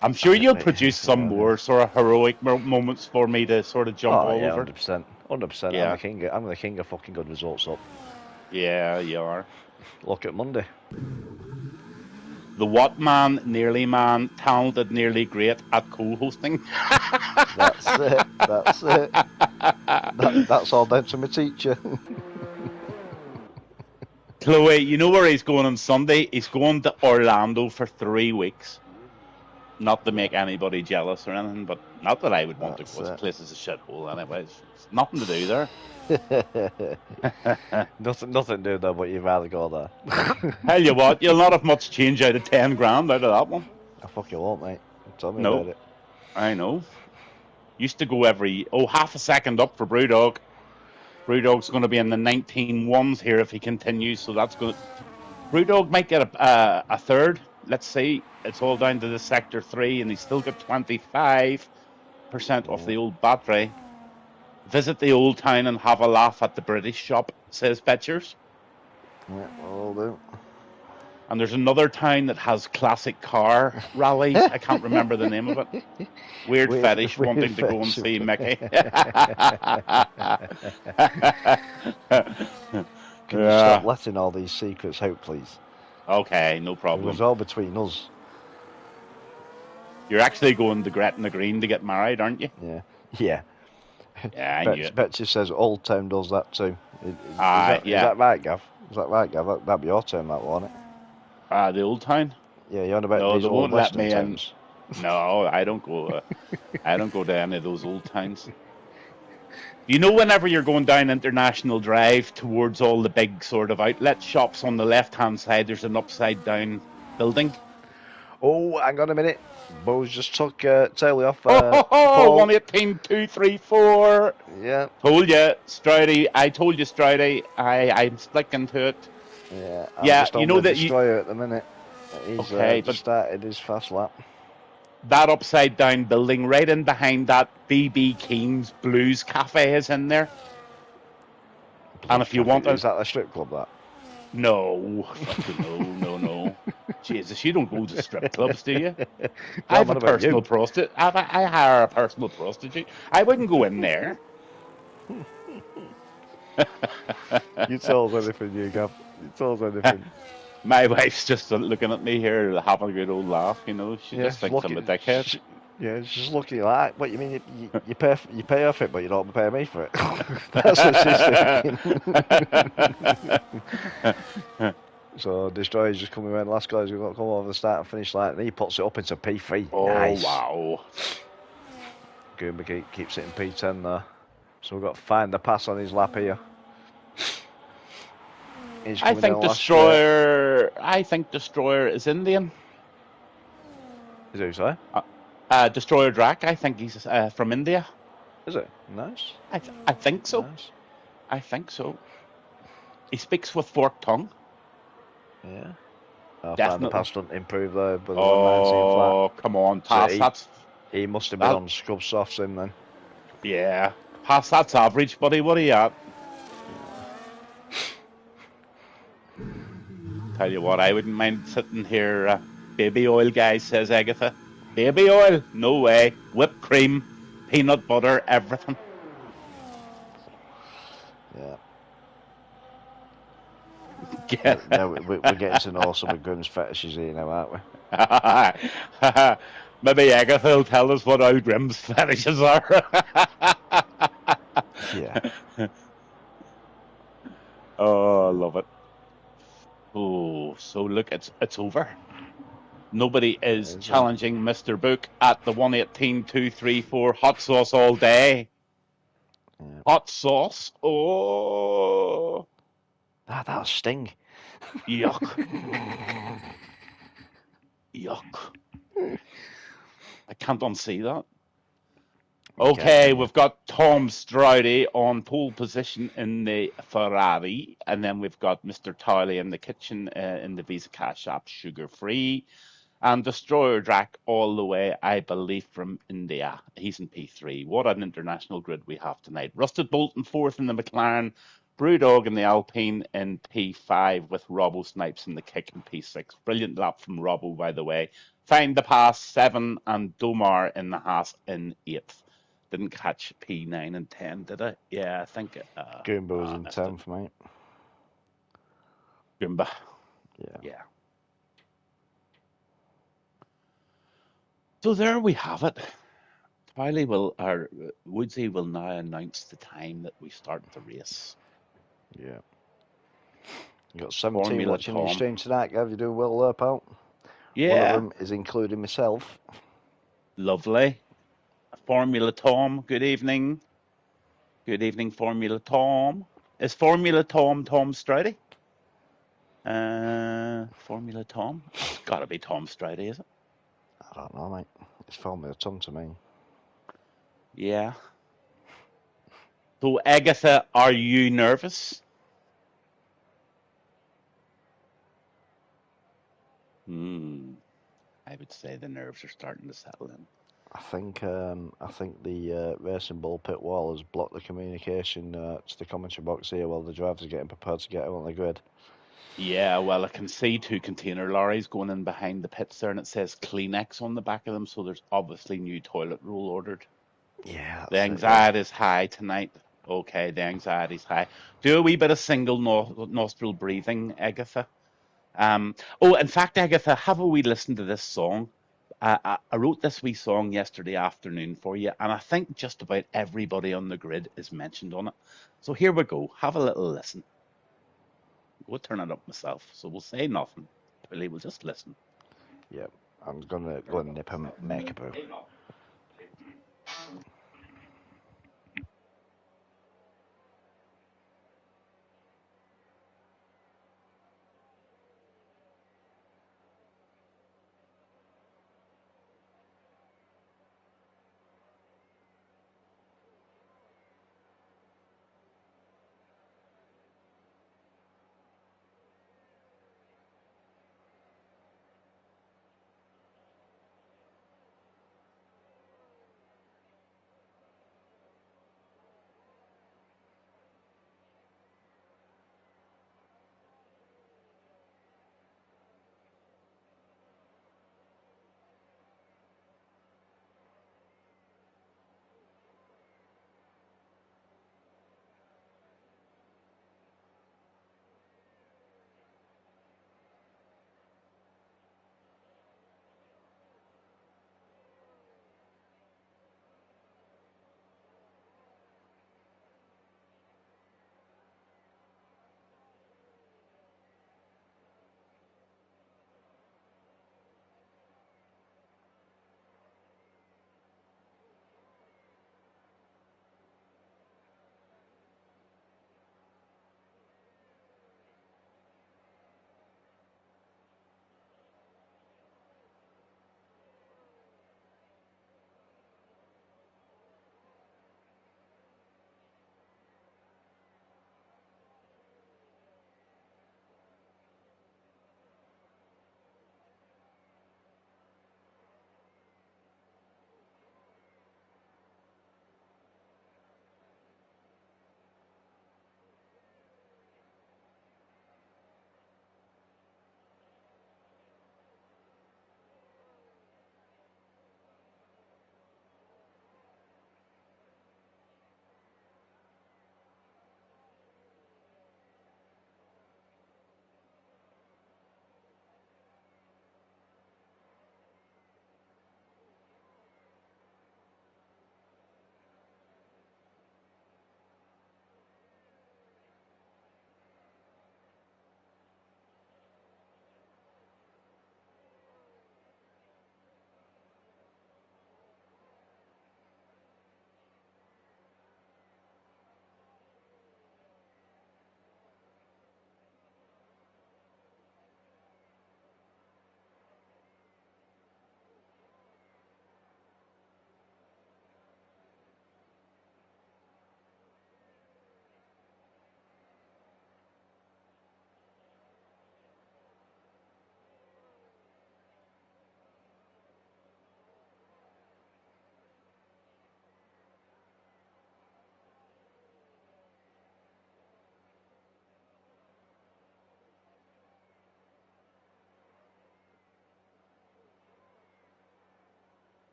I'm sure you'll produce some more sort of heroic moments for me to sort of jump all over. 100%. Yeah. I'm the king of fucking good results up. Yeah, you are. Look at Monday. The what man, nearly man, talented, nearly great at co-hosting. That's it. That's all down to my teacher. Chloe, you know where he's going on Sunday? He's going to Orlando for 3 weeks. Not to make anybody jealous or anything, but not that I would want to go. This place is a shithole anyway. It's nothing to do there. nothing to do there, but you'd rather go there. Tell you what, you'll not have much change out of 10 grand out of that one. I fucking won't, mate. Tell me about it. I know. Used to go half a second up for Brewdog. Brewdog's going to be in the 19.1s here if he continues, so that's good. Brewdog might get a third. Let's see. It's all down to the Sector 3, and he's still got 25% off the old battery. Visit the old town and have a laugh at the British shop, says Betchers. Yeah, will do. And there's another town that has classic car rally. I can't remember the name of it. Weird fetish wanting to go and see Mickey. Can you stop letting all these secrets out, please? Okay, no problem. It was all between us. You're actually going to Gretna Green to get married, aren't you? Yeah. Yeah, I knew it. Betsy says Old Town does that too. Is yeah. that right, Gav? Is that right, Gav? That'd be your turn, that one, it? The Old Town? Yeah, you're on about these old Western towns. No, I don't go. I don't go to any of those old towns. You know, whenever you're going down International Drive towards all the big sort of outlet shops on the left-hand side, there's an upside-down building. Oh, hang on a minute. Bo's just took Taylor off. 118.234. Yeah. Told you, Stroudy. I told you, Stroudy. I'm sticking to it. Yeah. Yeah, you know that Destroyer at the minute. He's but started his fast lap. That upside down building right in behind that BB King's Blues Cafe is in there. And if you want, is that a strip club? That? No, no. Jesus, you don't go to strip clubs, do you? I No, have a what about personal you? prostitute. I hire a personal prostitute. I wouldn't go in there. You tell us anything, you Gav. You tell us anything. My wife's just looking at me here, having a good old laugh. She Yeah, just she's thinks I'm a looking. dickhead. Yeah, she's looking like. What you mean? You pay her for it, but you don't pay me for it. That's what she's thinking. So Destroyer's just coming around. Last guy's got to come over the start and finish line, and he puts it up into P3. Oh Nice. wow! Goomba keeps it in P10 there. So we've got to find the pass on his lap here. He's I coming down think the last straight. Destroyer. I think Destroyer is Indian. Is it, sorry? Destroyer Drac. I think he's from India. Is it? Nice. I think so. Nice. I think so. He speaks with forked tongue. Yeah. I found the Definitely. pass doesn't improve there, but the 119 flat. Oh, come on, So pass. he must have been That. on scrub softs in then. Yeah, pass. That's average, buddy. What are you at? Tell you what, I wouldn't mind sitting here. Baby oil, guys, says Agatha. Baby oil? No way. Whipped cream, peanut butter, everything. Yeah. Yeah. Now we're getting to know some of Grim's fetishes here now, aren't we? Maybe Agatha will tell us what our Grimm's fetishes are. Yeah. Oh, I love it. Oh, so look, it's over. Nobody is challenging Mr. Book at the 118.234 hot sauce all day. Yeah. Hot sauce. Oh, That'll sting. yuck. Yuck. I can't unsee that. Okay, we've got Tom Stroudy on pole position in the Ferrari, and then we've got Mr. Towley in the kitchen in the Visa Cash App, sugar free, and Destroyer Drac all the way, I believe, from India. He's in P3. What an international grid we have tonight. Rusted Bolt in fourth in the McLaren, Brewdog in the Alpine in P5 with Robbo Snipes in the kick in P6. Brilliant lap from Robbo, by the way. Find the Pass 7 and Domar in the Haas in 8th. Didn't catch P9 and 10, did I? Yeah, I think. Goomba was in 10th, mate. Goomba. Yeah. Yeah. So there we have it. Woodsy will now announce the time that we start the race. Yeah. You got 17 Formula watching your Tom. stream tonight, Gav. You do well there, pal. Yeah. One of them is including myself. Lovely. Formula Tom, good evening. Good evening, Formula Tom. Is Formula Tom Stroudy? Formula Tom? It's got to be Tom Stroudy, is it? I don't know, mate. It's Formula Tom to me. Yeah. So, Agatha, are you nervous? I would say the nerves are starting to settle in. I think the racing bull pit wall has blocked the communication to the commentary box here while the drivers are getting prepared to get out on the grid. Yeah, well, I can see 2 container lorries going in behind the pits there, and it says Kleenex on the back of them, so there's obviously new toilet roll ordered. Yeah, The anxiety is high tonight. Okay, the anxiety's high. Do a wee bit of single nostril breathing, Agatha. In fact, Agatha, have a wee listen to this song. I wrote this wee song yesterday afternoon for you, and I think just about everybody on the grid is mentioned on it. So here we go. Have a little listen. We'll turn it up myself, so we'll say nothing. Really, we'll just listen. Yep, I'm gonna go and nip and make a brew.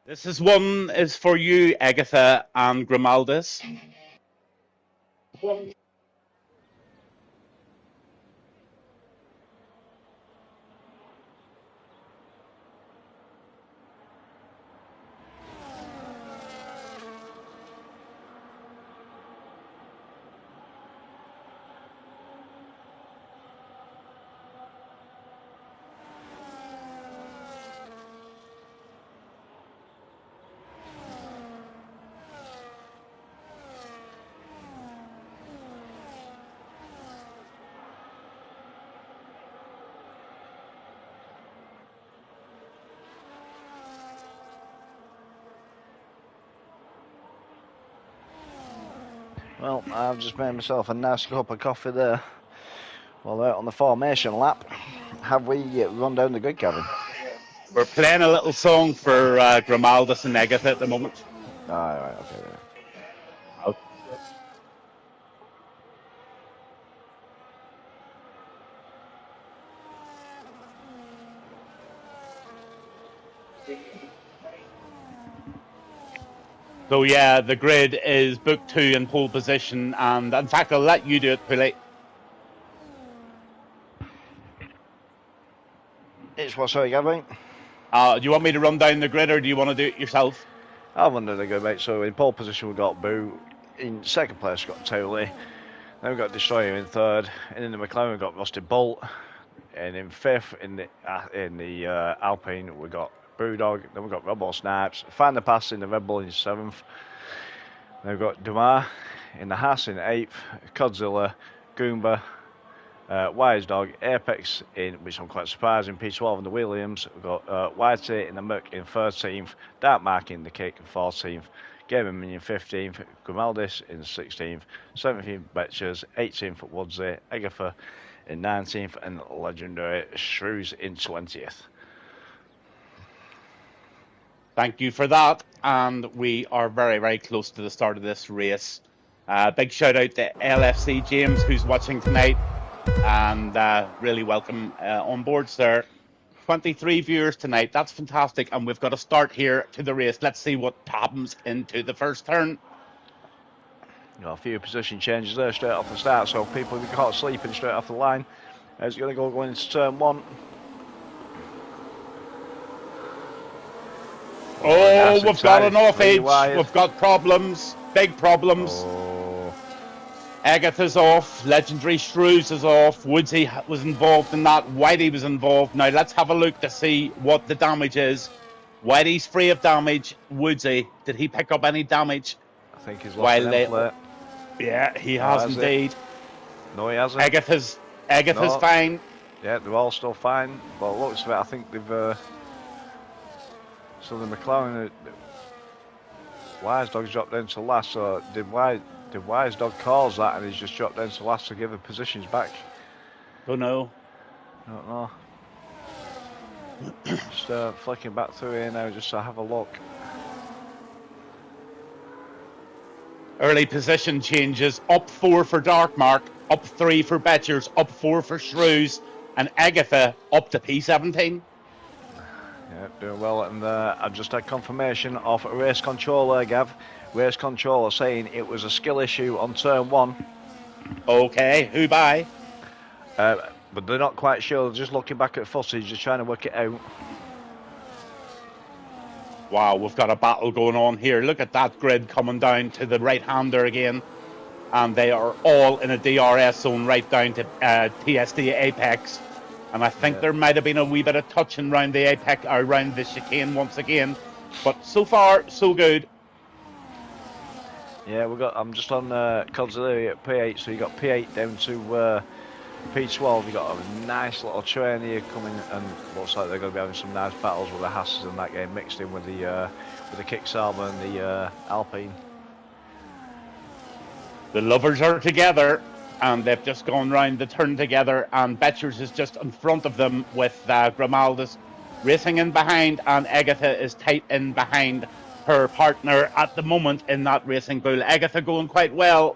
This is for you, Agatha and Grimaldis. Well, I've just made myself a nice cup of coffee there. Well, out on the formation lap. Have we run down the grid, Gavin? We're playing a little song for Grimaldis and Agatha at the moment. Right, okay. So yeah, the grid is book 2 in pole position, and in fact, I'll let you do it, Pully. It's what, sorry, Gavin? Do you want me to run down the grid, or do you want to do it yourself? I'll run down the grid, mate. So in pole position, we've got Boo. In second place, we've got Towley. Then we've got Destroyer in third. And in the McLaren, we've got Rusty Bolt. And in fifth, in the Alpine, we've got Brewdog. Then we've got Robo Snipes. Find the Pass in the Red Bull in seventh. Then we've got Dumar in the Haas in eighth. Godzilla, Goomba, Wise Dog, Apex in, which I'm quite surprised, in P12 in the Williams. We've got Whitey in the Merc in 13th. Dark Mark in the Kick in 14th. Gaming Minion 15th. Grimaldis in 16th. 17th Betchers. 18th Woodsy. Agatha in 19th, and legendary Shrews in 20th. Thank you for that, and we are very, very close to the start of this race. Big shout out to LFC James, who's watching tonight, and really welcome on board, sir. 23 viewers tonight, that's fantastic, and we've got a start here to the race. Let's see what happens into the first turn. Got a few position changes there straight off the start, so people who caught sleeping straight off the line. It's going to go going into turn one. Oh, we've got an off edge. We've got problems, big problems. Oh. Agatha's off. Legendary Shrews is off. Woodsy was involved in that. Whitey was involved. Now let's have a look to see what the damage is. Whitey's free of damage. Woodsy, did he pick up any damage? I think he's lost an template. Yeah, he has indeed. No, he hasn't. Agatha's No. fine. Yeah, they're all still fine. But it looks like I think they've. So the McLaren, Wise Dog's dropped down to last. So did Wise Dog cause that, and he's just dropped down to last to give the positions back? Don't know. Don't know. Just flicking back through here now, just to have a look. Early position changes. Up 4 for Darkmark. Up 3 for Betchers. Up 4 for Shrews. And Agatha up to P17. Yeah, doing well. And I've just had confirmation of race controller, Gav. Race controller saying it was a skill issue on turn one. Okay, who by? But they're not quite sure. They're just looking back at footage, just trying to work it out. Wow, we've got a battle going on here. Look at that grid coming down to the right-hander again. And they are all in a DRS zone right down to TSD Apex. And I think there might have been a wee bit of touching around the Apex, or around the chicane once again. But so far, so good. Yeah, I'm just on Consigliere at P8, so you got P8 down to P12. You got a nice little train here coming, and looks like they're going to be having some nice battles with the Hasses in that game, mixed in with the Kickstarter and the Alpine. The lovers are together, and they've just gone round the turn together, and Betchers is just in front of them with Grimaldis racing in behind, and Agatha is tight in behind her partner at the moment in that racing bull. Agatha going quite well.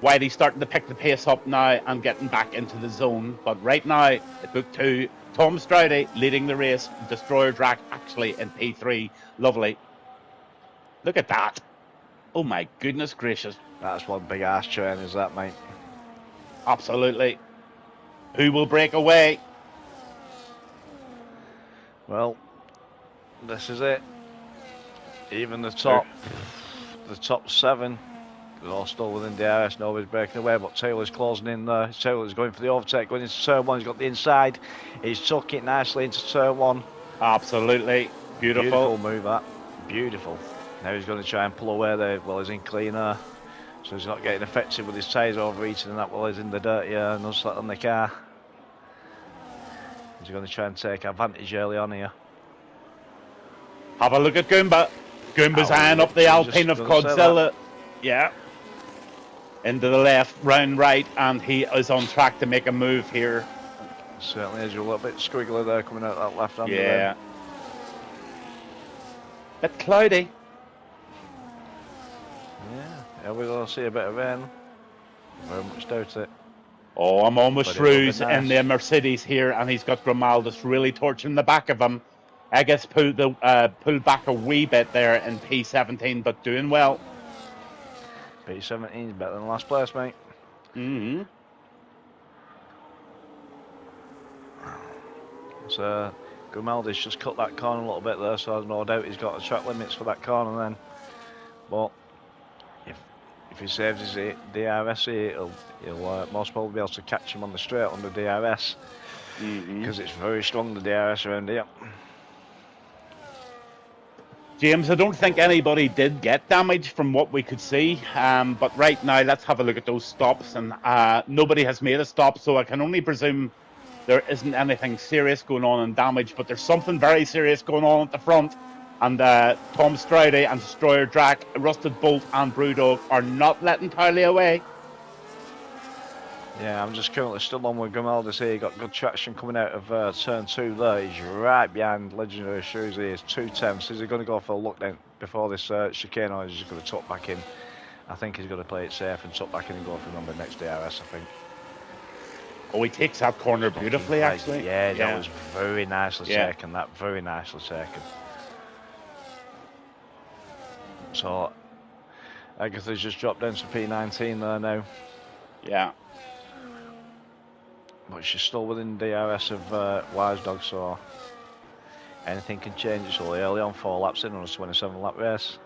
Whitey's starting to pick the pace up now and getting back into the zone. But right now, at Book 2, Tom Stroudy leading the race. Destroyer Drac actually in P3. Lovely. Look at that. Oh my goodness gracious. That's one big ass train, is that, mate? Absolutely. Who will break away? Well, this is it. Even the top 7, they're all still within DRS. Nobody's breaking away, but Taylor's closing in there. Taylor's going for the overtake, going into turn 1. He's got the inside. He's tucked it nicely into turn 1. Absolutely. Beautiful. Beautiful move, that. Beautiful. Now he's going to try and pull away there while he's in clean air. So he's not getting affected with his tyres overheating and that while he's in the dirty air and unslot on the car. He's going to try and take advantage early on here. Have a look at Goomba. Goomba's eyeing up the Alpine of Godzilla. Yeah. Into the left, round right, and he is on track to make a move here. Certainly is. You're a little bit squiggly there coming out that left hand. Yeah. Bit cloudy. Yeah, we're going to see a bit of rain. Very much doubt it. Oh, I'm almost Shrews nice. in the Mercedes here, and he's got Grimaldus really torching the back of him. I guess pulled back a wee bit there in P17, but doing well. P17 is better than last place, mate. Mm-hmm. So Grimaldis just cut that corner a little bit there, so I've no doubt he's got the track limits for that corner then. But if he saves his DRS here, he'll most probably be able to catch him on the straight under DRS. Because it's very strong, the DRS around here. James, I don't think anybody did get damage from what we could see, but right now let's have a look at those stops, and nobody has made a stop, so I can only presume there isn't anything serious going on in damage, but there's something very serious going on at the front, and Tom Stroudy and Destroyer Drac, Rusted Bolt and Brewdog are not letting Towley away. Yeah, I'm just currently still on with Grimaldis here. He got good traction coming out of turn 2 there. He's right behind Legendary Shoes. He is 2 tenths. Is he going to go for a look then before this chicane, or is he just going to tuck back in? I think he's going to play it safe and tuck back in and go for number next DRS, I think. Oh, he takes that corner beautifully, actually. Yeah, that was very nicely taken. That very nicely taken. So Agatha's just dropped down to P19 there now. Yeah. But she's still within DRS of Wise Dog, so anything can change. It's only early on, 4 laps in on a 27-lap race.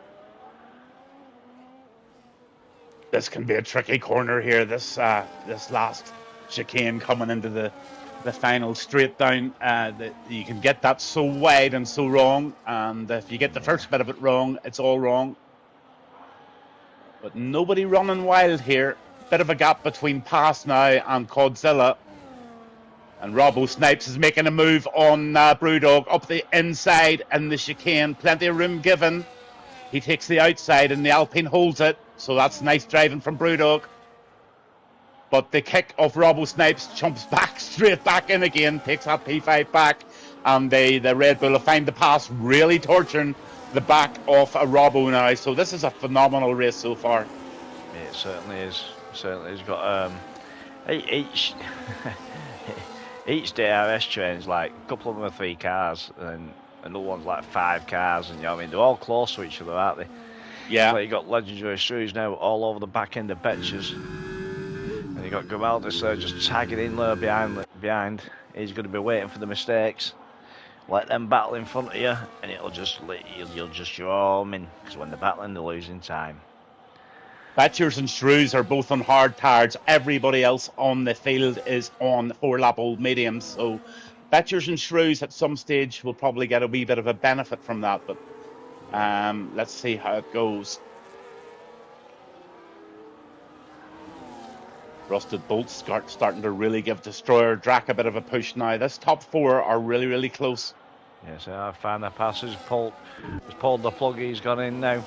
This can be a tricky corner here. This last chicane coming into the final straight down. You can get that so wide and so wrong, and if you get the first bit of it wrong, it's all wrong. But nobody running wild here. Bit of a gap between Pass now and Godzilla. And Robbo Snipes is making a move on Brewdog up the inside in the chicane. Plenty of room given. He takes the outside and the Alpine holds it. So that's nice driving from Brewdog. But the kick of Robbo Snipes jumps back, straight back in again. Takes that P5 back. And the Red Bull find the Pass really torturing the back of a Robbo now. So this is a phenomenal race so far. Yeah, it certainly is. Certainly has got each DRS train's like a couple of them are 3 cars and another one's like 5 cars, and you know what I mean, they're all close to each other, aren't they? Yeah. So you got Legendary Shoes now all over the back end of Betches, and you got Grimaldis there just tagging in there behind. He's going to be waiting for the mistakes. Let them battle in front of you, and you'll just draw them in, because when they're battling, they're losing time. Batchers and Shrews are both on hard tires. Everybody else on the field is on 4-lap old mediums. So Batchers and Shrews at some stage will probably get a wee bit of a benefit from that. But let's see how it goes. Rusted Bolt's starting to really give Destroyer Drac a bit of a push now. This top 4 are really, really close. Yes, I found that pass. He's pulled the plug. He's gone in now.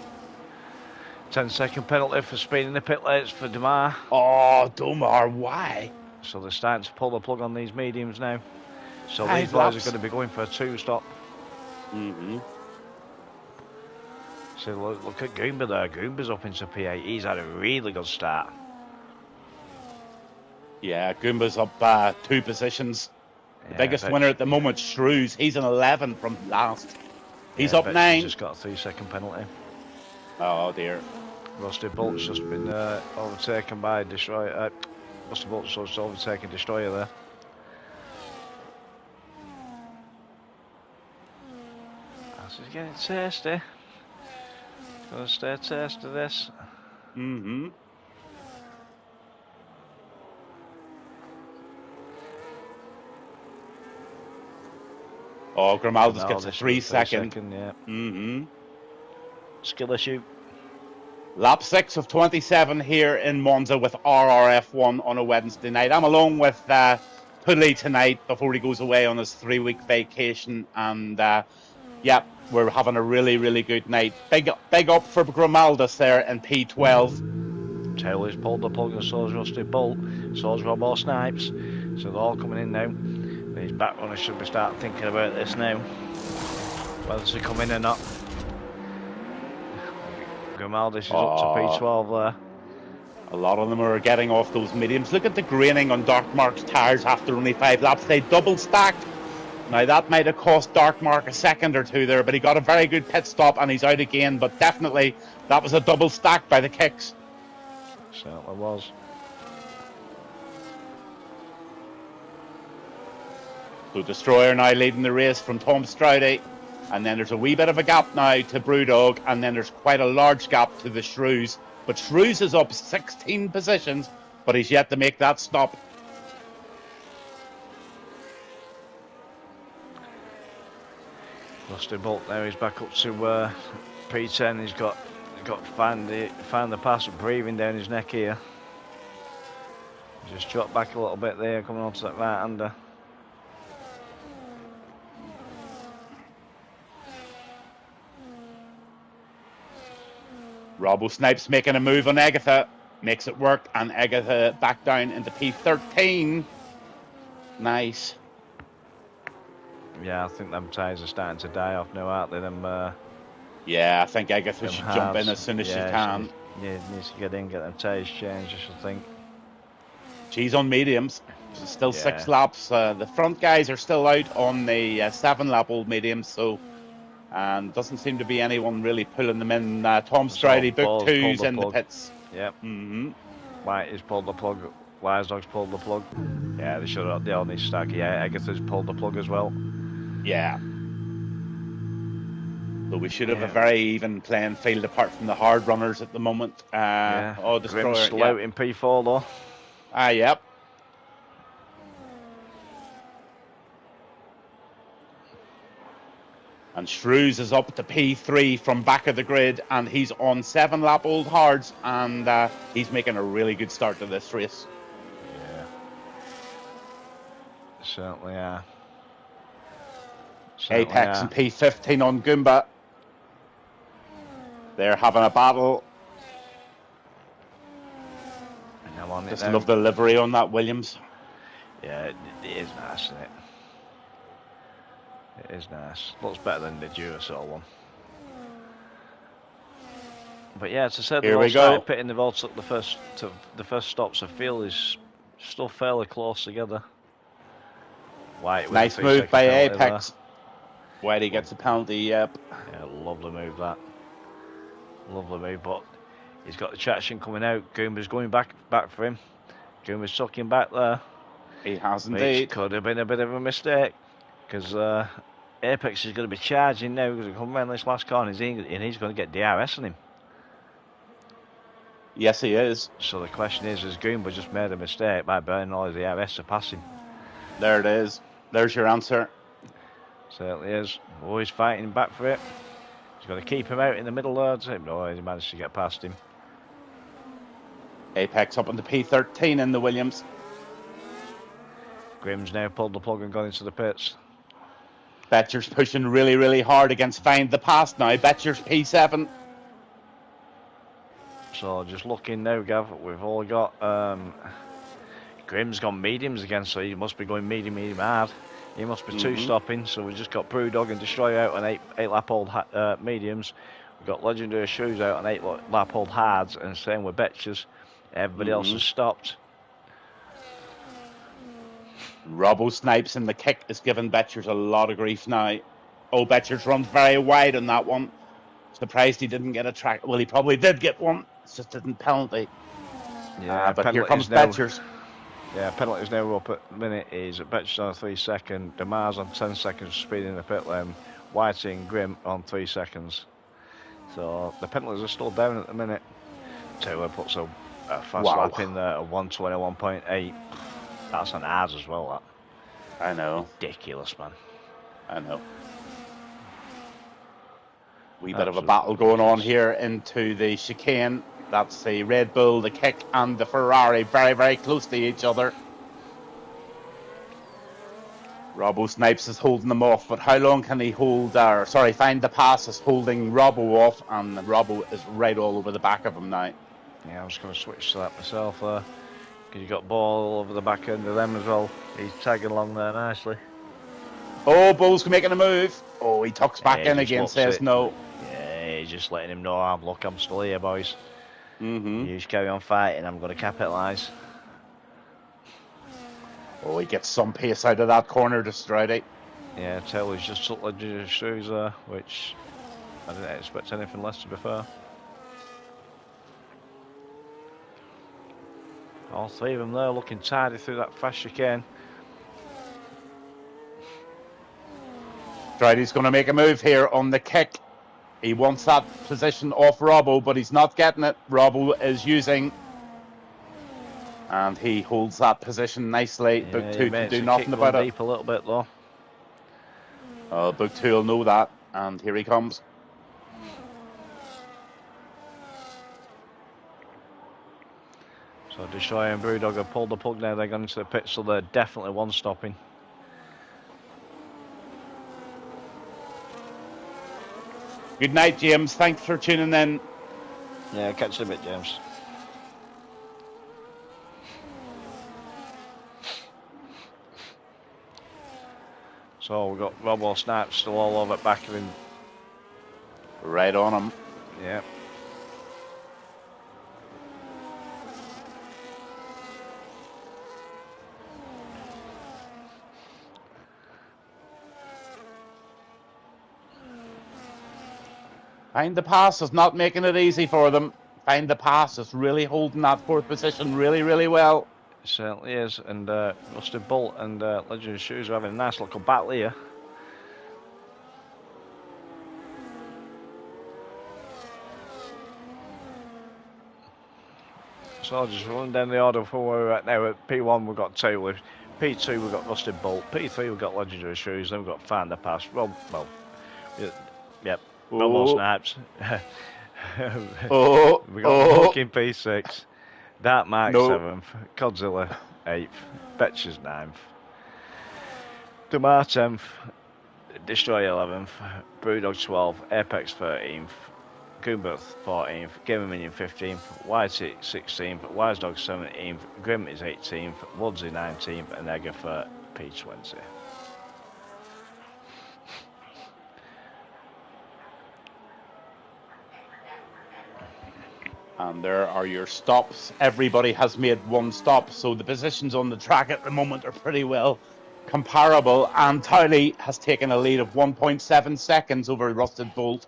10-second penalty for speeding the pit lanes for Damar. Oh, Damar, why? So they're starting to pull the plug on these mediums now. So 5 these boys laps. are going to be going for a 2-stop. So look at Goomba there. Goomba's up into P8. He's had a really good start. Yeah, Goomba's up 2 positions. The biggest winner at the moment, Shrews. He's an 11 from last. He's up 9. Just got a 3-second penalty. Oh dear. Rusty Bolt's just been overtaken by Destroyer. Rusty Bolt's just overtaken Destroyer there. This is getting tasty. Gonna stay tasty this. Mm-hmm. Oh, Grimaldi's gets a 3-second. Yeah. Mm-hmm. Skill issue. Lap 6 of 27 here in Monza with RRF1 on a Wednesday night. I'm along with Pulley tonight before he goes away on his 3-week vacation. And yeah, we're having a really, really good night. Big up for Grimaldis there in P12. Taylor's pulled the plug and so's Rusty Bolt. So's Robbo Snipes. So they're all coming in now. These back runners should be starting thinking about this now. Whether to come in or not. Grimaldis is up to P12 there. A lot of them are getting off those mediums. Look at the graining on Dark Mark's tyres after only 5 laps. They double stacked. Now that might have cost Dark Mark a second or two there, but he got a very good pit stop and he's out again. But definitely that was a double stack by the kicks. Certainly was. So Destroyer now leading the race from Tom Stroudy. And then there's a wee bit of a gap now to Brewdog. And then there's quite a large gap to the Shrews. But Shrews is up 16 positions, but he's yet to make that stop. Rusty Bolt now, he's back up to P10. He's got found the pass of breathing down his neck here. Just dropped back a little bit there, coming onto that right-hander. Robbo Snipes making a move on Agatha. Makes it work, and Agatha back down into P13. Nice. Yeah, I think them tyres are starting to die off now, aren't they? Yeah, I think Agatha should jump in as soon as she can. Yeah, needs to get in, get them tyres changed, I should think. She's on mediums. She's still 6 laps. The front guys are still out on the 7-lap-old mediums, so... And doesn't seem to be anyone really pulling them in. Tom Stroudy booked 2s in the pits. Yep. Mm-hmm. White has pulled the plug. Wise Dog's pulled the plug. Yeah, they all need to stack. Yeah, Agatha's pulled the plug as well. Yeah. But we should have a very even playing field apart from the hard runners at the moment. Oh, Destroyer. Grim's still out in P4 though. Yep. And Shrews is up to P3 from back of the grid, and he's on 7-lap-old hards, and he's making a really good start to this race. Yeah. Certainly are. Apex and P15 on Goomba. They're having a battle. Just love the livery on that Williams. Yeah, it is nice, isn't it? It is nice. Looks better than the Duracell one. But yeah, as I said, here we go. Pitting, they've all took the first stops. I feel is still fairly close together. White, nice move by Apex. Whitey gets a penalty. Yep. Yeah, lovely move that. Lovely move, but he's got the traction coming out. Goomba's going back for him. Goomba's sucking back there. He has indeed. Which could have been a bit of a mistake, because Apex is going to be charging now because he's coming around this last corner and he's going to get DRS on him. Yes, he is. So the question is, has Goomba just made a mistake by burning all his DRS to pass him? There it is. There's your answer. Certainly is. Always fighting back for it. He's got to keep him out in the middle there. No, he managed to get past him. Apex up on the P13 in the Williams. Grim's now pulled the plug and gone into the pits. Betcher's pushing really, really hard against Find the Pass now. Betcher's P7. So just looking now, Gav, we've all got... Grim's gone mediums again, so he must be going medium hard. He must be two-stopping, so we've just got Brewdog and Destroyer out on 8-lap-old mediums. We've got Legendary Shoes out on 8-lap-old hards, and same with Betcher's. Everybody else has stopped. Robbo snipes and the kick is giving Betchers a lot of grief now. Oh, Betchers runs very wide on that one. Surprised he didn't get a track. Well, he probably did get one. It's just didn't penalty. Yeah, But here comes now, Betchers. Yeah, penalties now up at the minute is Betchers on 3 seconds, Demars on 10 seconds speed in the pit lane, Whitey and Grimm on 3 seconds. So the penalties are still down at the minute. Taylor puts a fast lap in there, a 121.8. That's an ours as well, that. I know. Ridiculous, man. I know. Wee bit of a battle going on here into the chicane. That's the Red Bull, the kick, and the Ferrari very, very close to each other. Robbo Snipes is holding them off, but how long can he hold, find the pass is holding Robbo off, and Robbo is right all over the back of him now. Yeah, I was going to switch to that myself there, because you got Ball all over the back end of them as well. He's tagging along there nicely. Oh, Bull's making a move. Oh, he tucks back in again, says no. Yeah, he's just letting him know, look, I'm still here, boys. Mm-hmm. You just carry on fighting, I'm going to capitalise. Oh, he gets some pace out of that corner to Stridey. Yeah, Taylor's just took legendary shoes there, which I didn't expect anything less to be fair. All three of them there looking tidy through that fast chicane. Stridey's going to make a move here on the kick. He wants that position off Robbo, but he's not getting it. Robbo is using, and he holds that position nicely. Yeah, Book 2 can do nothing about it. Deep a little bit though. Book 2 will know that, and here he comes. So Destroyer and Brewdog have pulled the plug now. They're going into the pit, so they're definitely one stopping. Good night, James. Thanks for tuning in. Yeah, catch you in a bit, James. So we've got Robbo Snipes still all over the back of him. Right on him. Yeah. Find the pass is not making it easy for them. Find the pass is really holding that fourth position really, really well. It certainly is. And Rusty Bolt and Legendary Shoes are having a nice little battle here. So I'll just run down the order for where we're at now. At P1 we've got Taylor, P2 we've got Rusty Bolt, P3 we've got Legendary Shoes, then we've got Find the Pass, yep, Robbo Snipes. We got Hook in P6, Dark Mark 7th, Godzilla 8th, Betchers 9th, Damar 10th, Destroyer 11th, Brewdog 12th, Apex 13th, Goomba 14th, Gamer Minion 15th, Whitey 16th, Wise Dog 17th, Grim is 18th, Woodsy 19th, and Egger for P20. And there are your stops. Everybody has made one stop, so the positions on the track at the moment are pretty well comparable. And Towley has taken a lead of 1.7 seconds over Rusted Bolt.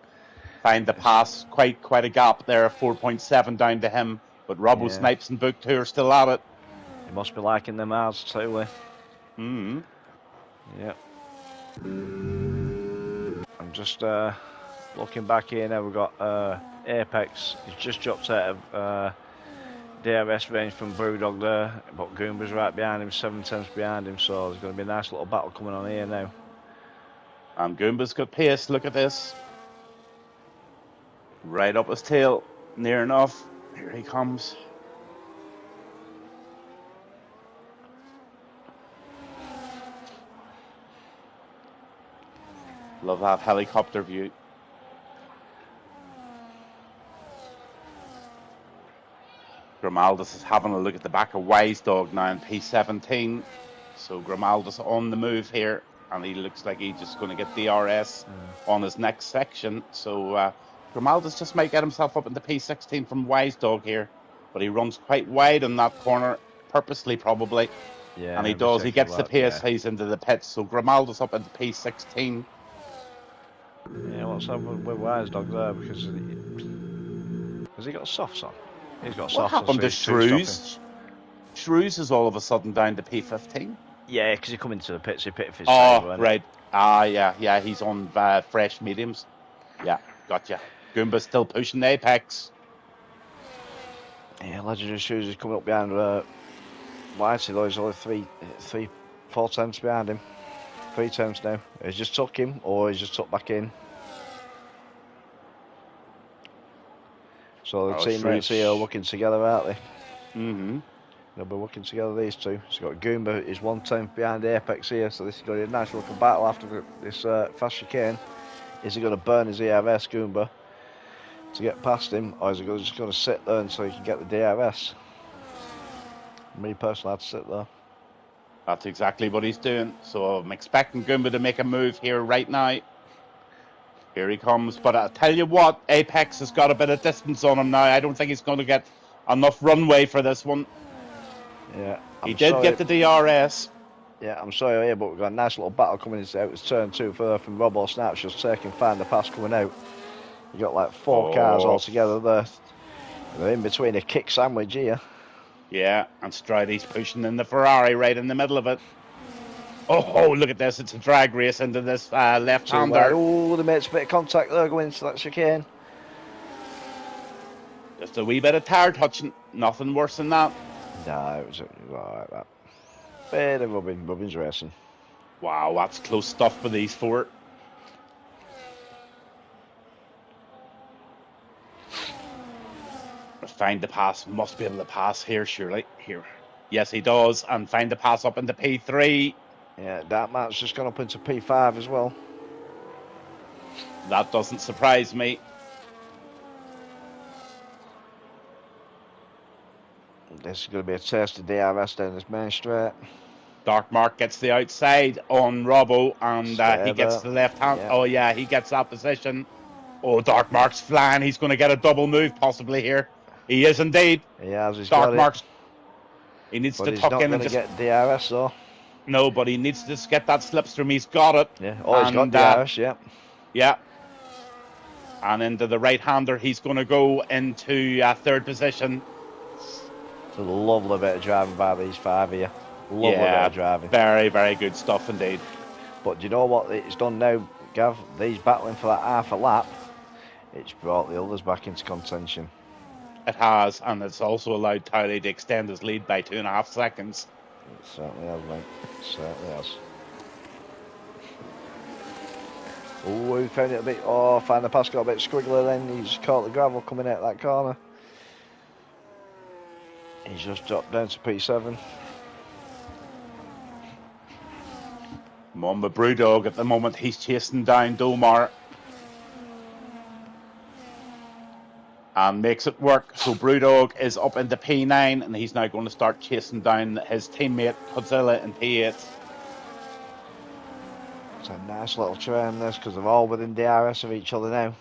Find the pass, quite a gap there, 4.7 down to him. But Robbo Snipes and Book 2 are still at it. He must be liking them hours too. Yep. I'm just looking back here now. We've got Apex. He's just dropped out of DRS range from Brewdog there, but Goomba's right behind him, 7/10 behind him. So there's going to be a nice little battle coming on here now. And Goomba's got pace. Look at this. Right up his tail, near enough. Here he comes. Love that helicopter view. Grimaldus is having a look at the back of Wise Dog now in P17. So Grimaldus on the move here, and he looks like he's just going to get DRS on his next section. So Grimaldus just might get himself up into P16 from Wise Dog here, but he runs quite wide on that corner, purposely probably. Yeah, And he we does. He take gets a the lot, pace. yeah. He's into the pits. So Grimaldo's up into P16. Yeah, what's happened with Wise Dog there? Because has he got softs on? He's got What softs on, happened so to he's two-stopping. Shrews? Shrews is all of a sudden down to P15. Yeah, because he come into the pits, he pitted for his tyres, Oh, weren't right. Yeah. He's on fresh mediums. Yeah, gotcha. Goomba's still pushing the apex. he? Yeah, Legendary Shoes is coming up behind Whitey, though. He's only 4 tenths behind him. 3 tenths now. He's just took him, or he's just took back in. So the teammates here are working together, aren't they? Mm-hmm. They'll be working together, these two. So you've got Goomba is 1 tenth behind the apex here, so this is going to be a nice looking battle after this fast chicane. Is he going to burn his ERS, Goomba, to get past him, or is he just going to sit there until he can get the DRS? Me personally, I'd sit there. That's exactly what he's doing. So I'm expecting Goomba to make a move here right now. Here he comes. But I'll tell you what, Apex has got a bit of distance on him now. I don't think he's going to get enough runway for this one. Yeah, He did get the DRS. Yeah, I'm sorry here, but we've got a nice little battle coming out. It's turn 2 for from Robo Snaps just taking Find the Pass coming out. You got like 4 cars all together there. They're in between a kick sandwich here. Yeah, and Stride's pushing in the Ferrari right in the middle of it. Oh, look at this. It's a drag race into this left-hander. Oh, they made a bit of contact there going into that chicane. Just a wee bit of tire touching. Nothing worse than that. No, it was alright, that. Bit of rubbing's racing. Wow, that's close stuff for these 4. Find the Pass must be able to pass here, surely. Here. Yes, he does. And Find the Pass up into P3. Yeah, that match just gone up into P5 as well. That doesn't surprise me. This is going to be a taste of DRS down this main straight. Dark Mark gets the outside on Robbo, and he gets the left hand. Yeah. Oh, yeah, he gets that position. Oh, Dark Mark's flying. He's going to get a double move possibly here. He is indeed. He has. He's Dark got Mark's. it. He needs But to he's tuck not in going and to just. get DRS though. No, but he needs to just get that slipstream. He's got it. Yeah. Oh, he's got DRS. Yeah. Yeah. And into the right-hander, he's going to go into 3rd position. It's a lovely bit of driving by these 5 here. Lovely bit of driving. Very, very good stuff indeed. But do you know what it's done now, Gav? These battling for that half a lap. It's brought the others back into contention. It has, and it's also allowed Towley to extend his lead by 2.5 seconds. It certainly has, mate. It certainly has. Oh, he found it a bit. Oh, Find the Pass got a bit squiggly then. He's caught the gravel coming out that corner. He's just dropped down to P7. Mamba Brewdog at the moment, he's chasing down Domar. And makes it work. So Brewdog is up into P9, and he's now going to start chasing down his teammate Godzilla in P8. It's a nice little train this, because they're all within DRS of each other now.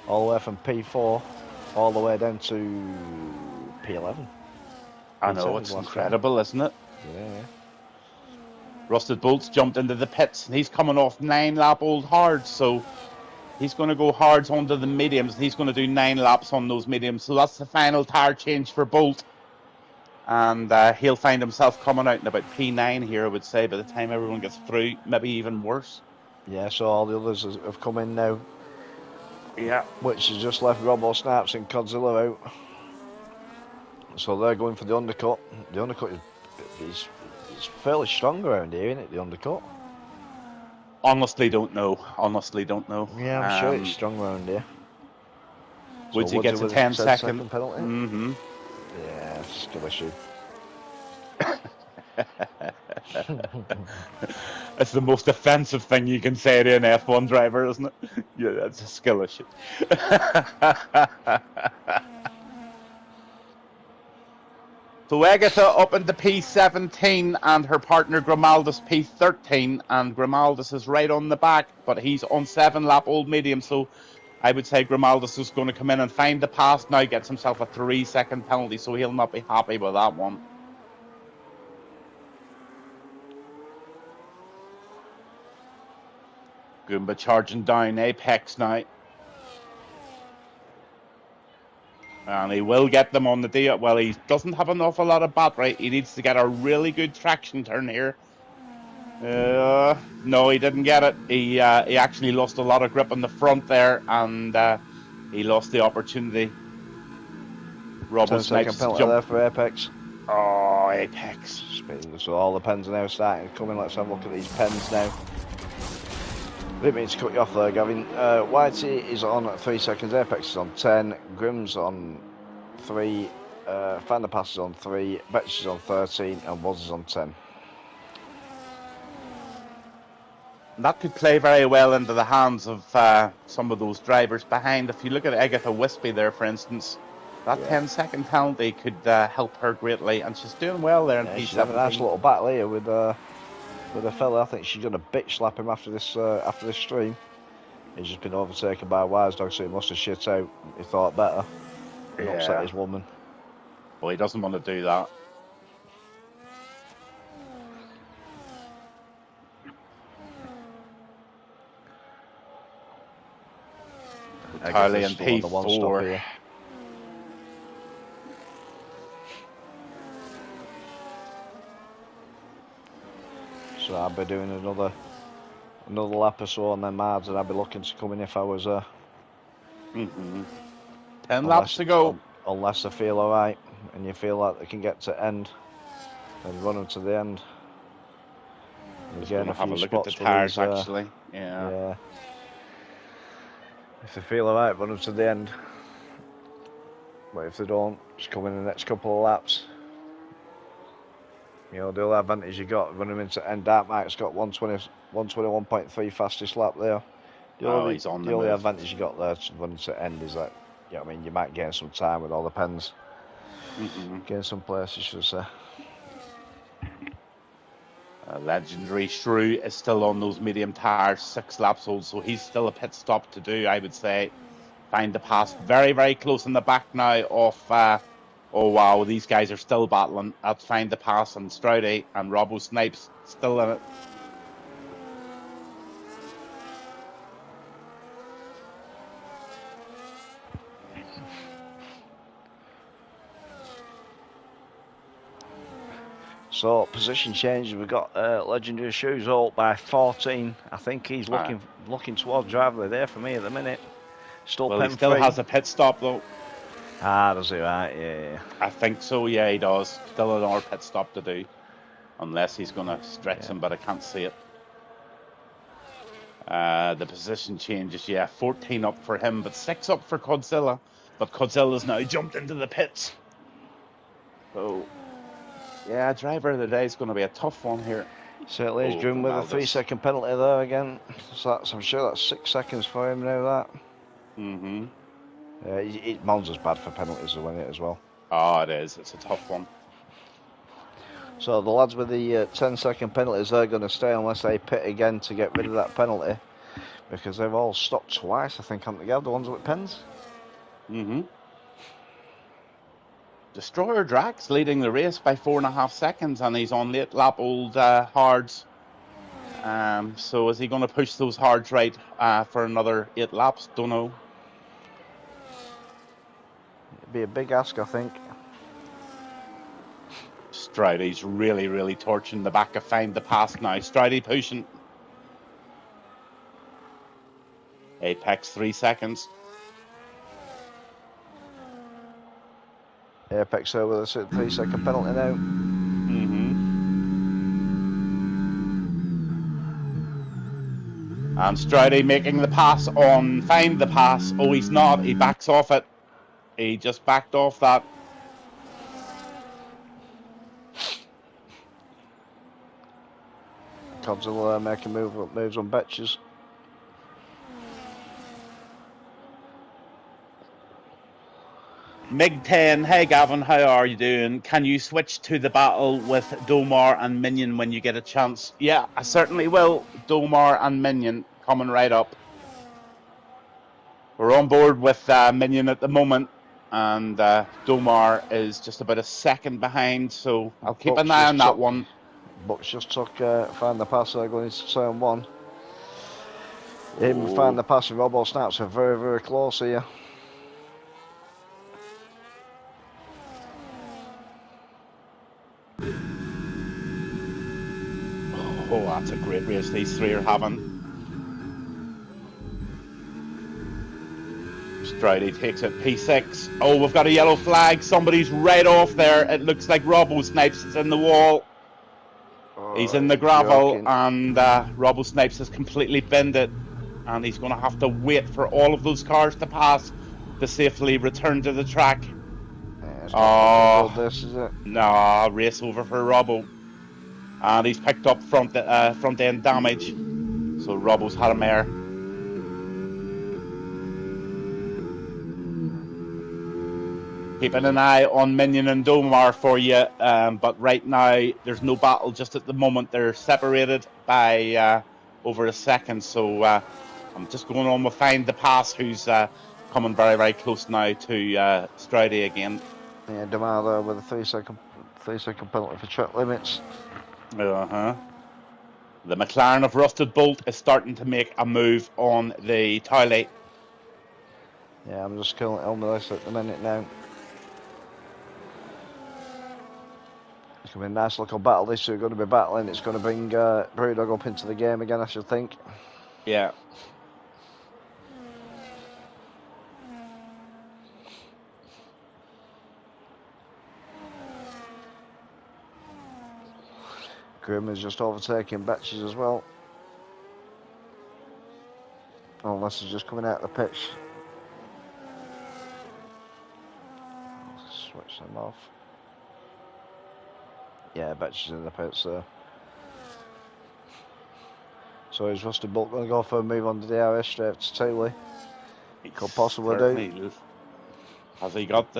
All the way from P4 all the way down to P11. I know, it's incredible, isn't it? Yeah. Rusted Bolt's jumped into the pits, and he's coming off 9-lap old hards, so he's going to go hards onto the mediums, and he's going to do 9 laps on those mediums. So that's the final tire change for Bolt. And he'll find himself coming out in about P9 here, I would say, by the time everyone gets through. Maybe even worse. Yeah, so all the others have come in now. Yeah. Which has just left Robo Snaps and Godzilla out. So they're going for the undercut. The undercut is fairly strong around here, isn't it, the undercut? Honestly, don't know. Yeah, I'm sure it's strong around here. Woodsy gets a 10-second penalty. Mm-hmm. Yeah, skill issue. It's the most offensive thing you can say to an F1 driver, isn't it? Yeah, that's a skill issue. So Agatha up into P17 and her partner Grimaldus P13, and Grimaldus is right on the back, but he's on 7-lap old medium, so I would say Grimaldus is going to come in and find the pass now, gets himself a 3-second penalty, so he'll not be happy with that one. Goomba charging down Apex now. And he will get them on the day. Well, he doesn't have an awful lot of battery. He needs to get a really good traction turn here. No, he didn't get it. He actually lost a lot of grip on the front there, and he lost the opportunity. 10-second penalty there for Apex. Oh, Apex. So all the pens are now starting to come in. Let's have a look at these pens now. Didn't mean to cut you off there, Gavin. Whitey is on 3 seconds, Apex is on 10, Grimm's on 3, Van der Pass is on 3, Betch is on 13, and Woz is on 10. That could play very well into the hands of some of those drivers behind. If you look at Agatha Wispy there, for instance, that 10-second penalty could help her greatly, and she's doing well there in P17. She's having a nice little battle here with a fella. I think she's going to bitch slap him after this stream. He's just been overtaken by a wise dog, so he must have shit out. He thought better. He upset his woman. Well, he doesn't want to do that. Entirely in P4. So I'd be doing another lap or so on them mards, and I'd be looking to come in if I was 10 laps to go. Unless they feel alright and you feel like they can get to end, then run them to the end. Just want to have a look at the tyres actually. Yeah. If they feel alright, run them to the end. But if they don't, just come in the next couple of laps. You know, the other advantage you got running into end. Dark Mike's got 121.3 fastest lap there. The only advantage you got there to running to end is that, you know, I mean, you might gain some time with all the pens. Gain some places, should I say. Legendary Shrew is still on those medium tyres, 6 laps old, so he's still a pit stop to do, I would say. Find the pass very, very close in the back now of... oh wow, these guys are still battling. That's Find the Pass and Stroudy and Robbo Snipes still in it. So position change. We've got Legendary Shoes all by 14. I think he's looking towards driver there for me at the minute. Well, he still has a pit stop though. Does he? Right, yeah. I think so, yeah, he does. Still another pit stop to do. Unless he's going to stretch him, but I can't see it. The position changes, 14 up for him, but 6 up for Godzilla. But Godzilla's now jumped into the pits. So, yeah, driver of the day is going to be a tough one here. Certainly is. Driven with a 3-second penalty there again. So I'm sure that's 6 seconds for him now, that. Monza's bad for penalties to win it as well. Oh, it is. It's a tough one. So the lads with the 10-second penalties, they're going to stay unless they pit again to get rid of that penalty, because they've all stopped twice, I think, haven't they, Gav, the ones with pens? Destroyer Drax leading the race by 4.5 seconds, and he's on late lap old hards. So is he going to push those hards right for another 8 laps? Don't know. It'd be a big ask, I think. Stroudy's really, really torching the back of Find the Pass now. Stroudy pushing. Apex 3 seconds. Apex there with a 3-second penalty now. And Stroudy making the pass on Find the Pass. Oh, he's not. He backs off it. He just backed off that. Godzilla making moves on Betches. Mig10, hey Gavin, how are you doing? Can you switch to the battle with Domar and Minion when you get a chance? Yeah, I certainly will. Domar and Minion coming right up. We're on board with Minion at the moment, and Domar is just about a second behind, so I'll keep an eye on that one. Bucks just took Find the Pass there going into turn 1. Even find the pass and Robbo Snaps are very, very close here. Oh, that's a great race these three are having. Stridey takes it P6. Oh, we've got a yellow flag. Somebody's right off there. It looks like Robbo Snipes is in the wall. He's in the gravel, and Robbo Snipes has completely binned it. And he's going to have to wait for all of those cars to pass to safely return to the track. Yeah, it's not good, this, is it? Nah, race over for Robbo. And he's picked up front end damage. So Robbo's had a mare. Keeping an eye on Minion and Domar for you, but right now there's no battle just at the moment. They're separated by over a second, so I'm just going on with Find the Pass, who's coming very, very close now to Stridey again. Yeah, Domar there with a 3-second penalty for track limits. The McLaren of Rusted Bolt is starting to make a move on the Toyley. Yeah, I'm just killing it on the list at the minute now. It's going to be a nice little battle. These two are going to be battling. It's going to bring Brewdog up into the game again, I should think. Yeah. Grim is just overtaking Batches as well. Unless he's just coming out of the pitch. Switch them off. Yeah, Batches in the pits there. So is Rusty Bolt going to go for a move on the DRS straight to Taylor? Could possibly do. Has he got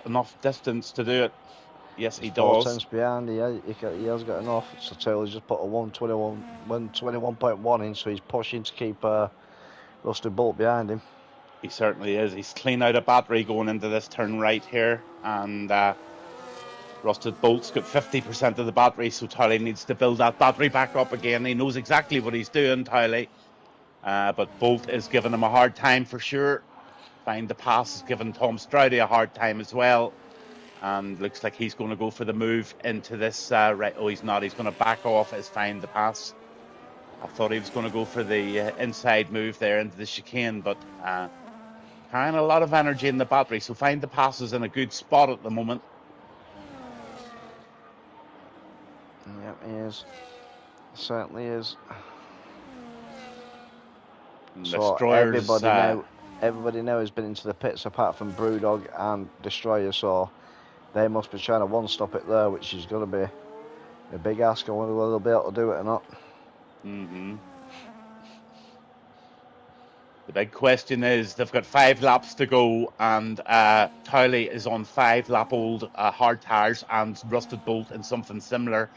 enough distance to do it? Yes, he does. 4 tenths behind, he has got enough. So Taylor's just put a 121.1 in, so he's pushing to keep Rusty Bolt behind him. He certainly is. He's clean out a battery going into this turn right here, and Rusted Bolt's got 50% of the battery, so Tolly needs to build that battery back up again. He knows exactly what he's doing, Tolly, but Bolt is giving him a hard time for sure. Find the Pass is giving Tom Stroudy a hard time as well, and looks like he's going to go for the move into this right. Oh, he's not. He's going to back off as Find the Pass. I thought he was going to go for the inside move there into the chicane, but kind of a lot of energy in the battery, so Find the Pass is in a good spot at the moment. Yep, he is. Certainly is. So everybody now has been into the pits apart from Brewdog and Destroyer, so they must be trying to one-stop it there, which is going to be a big ask. I wonder whether they'll be able to do it or not. The big question is, they've got 5 laps to go, and Towley is on 5-lap-old hard tyres, and Rusted Bolt in something similar.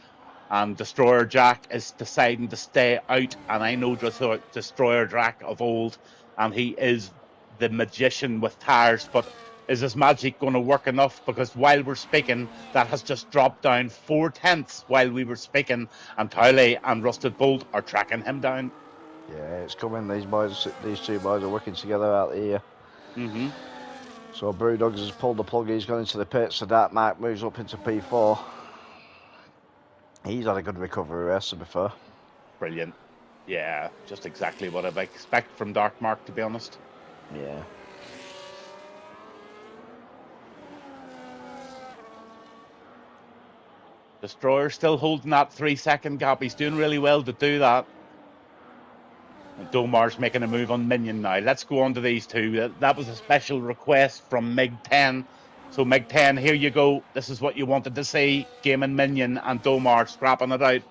And Destroyer Jack is deciding to stay out, and I know Destroyer Jack of old, and he is the magician with tyres, but is his magic going to work enough? Because while we're speaking, that has just dropped down 4 tenths while we were speaking, and Towley and Rusted Bolt are tracking him down. Yeah, it's coming. These two boys are working together out here. So Brewdog has pulled the plug. He's gone into the pit. So Dark Mark moves up into P4. He's had a good recovery race, to be fair. Brilliant. Yeah, just exactly what I'd expect from Dark Mark, to be honest. Yeah. Destroyer still holding that 3-second gap. He's doing really well to do that. And Domar's making a move on Minion now. Let's go on to these two. That was a special request from Mig10. So Mig10, here you go. This is what you wanted to see. Game and Minion and Domar scrapping it out.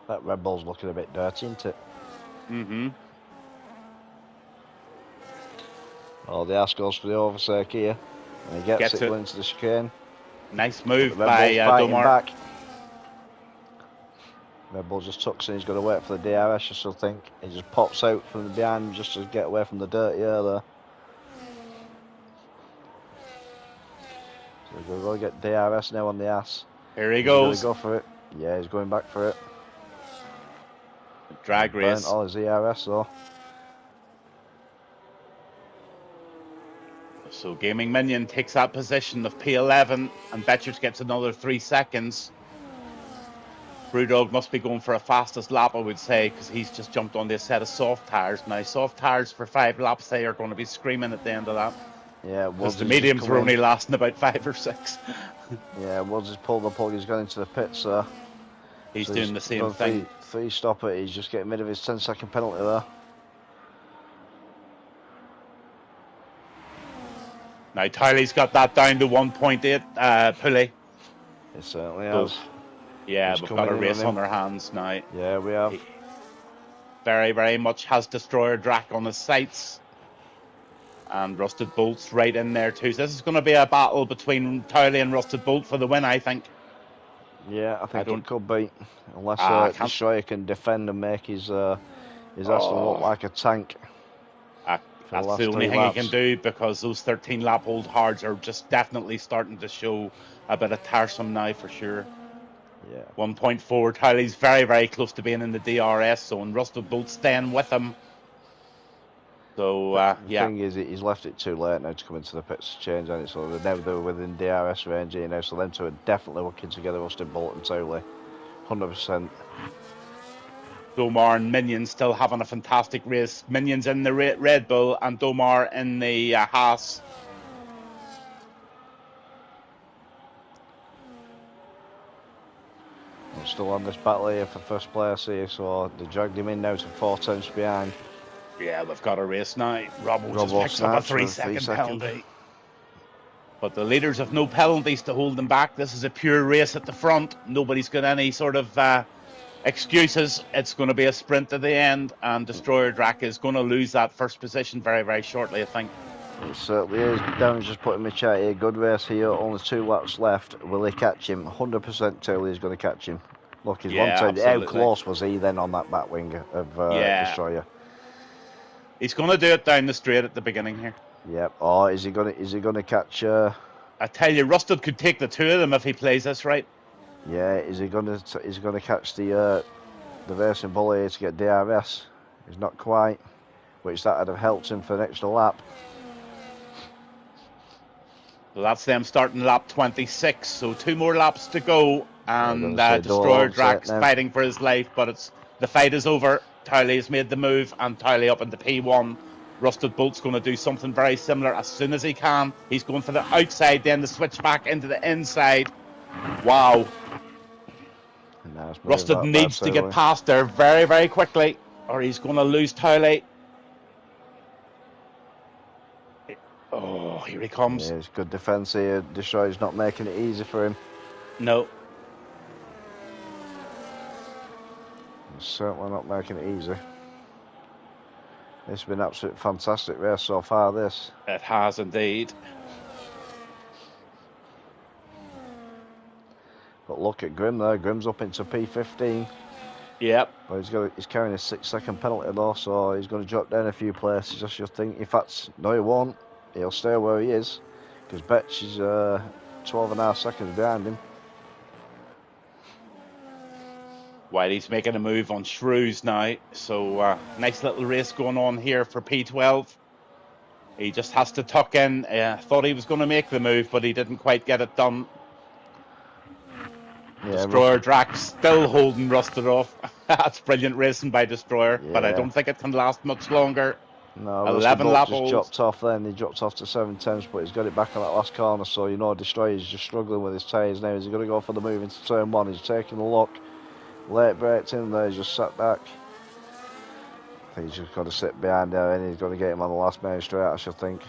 That Red Bull's looking a bit dirty, isn't it? Oh, the ass goes for the overtake here. And he gets it into the chicane. Nice move by Domar. Back. Red Bull just tucks in. He's got to wait for the DRS, I still think. He just pops out from behind just to get away from the dirty air there. So we're going to get DRS now on the ass. Here he goes. He's going to go for it. Yeah, he's going back for it. drag Burnt race. all his ERS though. So Gaming Minion takes that position of P11 and Betchers gets another 3 seconds. Brewdog must be going for a fastest lap, I would say, because he's just jumped on this set of soft tyres. Now, soft tyres for 5 laps, they are going to be screaming at the end of that. Yeah, because the mediums were only lasting about 5 or 6. Yeah, Woods has pulled the plug, he's gone into the pits there. He's So doing the same thing. Three stopper, he's just getting rid of his 10-second penalty there. Now, Tyler's got that down to 1.8 pulley. It certainly has. Yeah, we've got a race on our hands now. Yeah, we have. He very, very much has Destroyer Drac on his sights. And Rusted Bolt's right in there too. So this is going to be a battle between Towley and Rusted Bolt for the win, I think. Yeah, I think it could be. Unless Destroyer can defend and make his Aston look like a tank. That's the only thing he can do, because those 13 lap hold hards are just definitely starting to show a bit of tiresome now for sure. Yeah. 1.4, Towley's very, very close to being in the DRS zone. Rusted Bolt staying with him. So, the thing is, he's left it too late now to come into the pits to change on it, so they're never within DRS range, you know, so them two are definitely working together, Rusted Bolt and Towley. 100%. Domar and Minion still having a fantastic race. Minion's in the Red Bull and Domar in the Haas. I'm still on this battle here for first place here, so they dragged him in now to 4 tenths behind. Yeah, they've got a race now. Robbo just picks up a 3-second penalty. But the leaders have no penalties to hold them back. This is a pure race at the front. Nobody's got any sort of excuses. It's going to be a sprint to the end, and Destroyer Drac is going to lose that first position very, very shortly, I think. It certainly is. Darren's just put in my chat here. Good race here. Only 2 laps left. Will he catch him? 100% Towley is going to catch him. Look, he's one time. How close was he then on that back wing of Destroyer? He's going to do it down the straight at the beginning here. Yep. Oh, is he going to catch? I tell you, Rusted could take the 2 of them if he plays this right. Yeah. Is he going to catch the racing bull here to get DRS? He's not quite, which that would have helped him for an extra lap. So that's them starting lap 26. So 2 more laps to go, and Destroyer Drac's fighting for his life, but the fight is over. Towley has made the move, and Towley up into P1. Rusted Bolt's going to do something very similar as soon as he can. He's going for the outside, then the switch back into the inside. Wow. Rusted needs to get past there very, very quickly, or he's going to lose Towley. Oh, here he comes. Yeah, it's good defence here. Destroyer's not making it easy for him. No. He's certainly not making it easy. It's been an absolutely fantastic race so far, this. It has indeed. But look at Grim there. Grim's up into P15. Yep. But he's carrying a 6-second penalty though, so he's going to drop down a few places. Just your thing. In fact, no, he won't. He'll stay where he is, because Betch is 12.5 seconds behind him. Whitey's making a move on Shrews now, so nice little race going on here for P12. He just has to tuck in. Thought he was going to make the move, but he didn't quite get it done. Yeah, Destroyer Drac still holding Rusted off. That's brilliant racing by Destroyer, but I don't think it can last much longer. No, 11 lap just dropped off then. He dropped off to 7 tenths, but he's got it back on that last corner, so you know Destroyer's just struggling with his tyres now. Is he going to go for the move into turn 1? He's taking the look. Late brakes in there, he's just sat back. I think he's just got to sit behind there, and he's got to get him on the last main straight, I should think.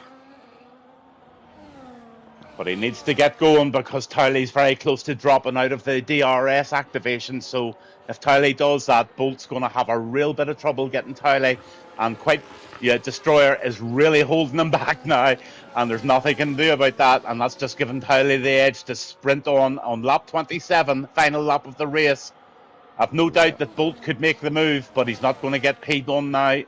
But he needs to get going, because Towley's very close to dropping out of the DRS activation. So if Towley does that, Bolt's going to have a real bit of trouble getting Towley. And Destroyer is really holding him back now. And there's nothing he can do about that. And that's just giving Towley the edge to sprint on lap 27, final lap of the race. I've no doubt that Bolt could make the move, but he's not going to get P1 now.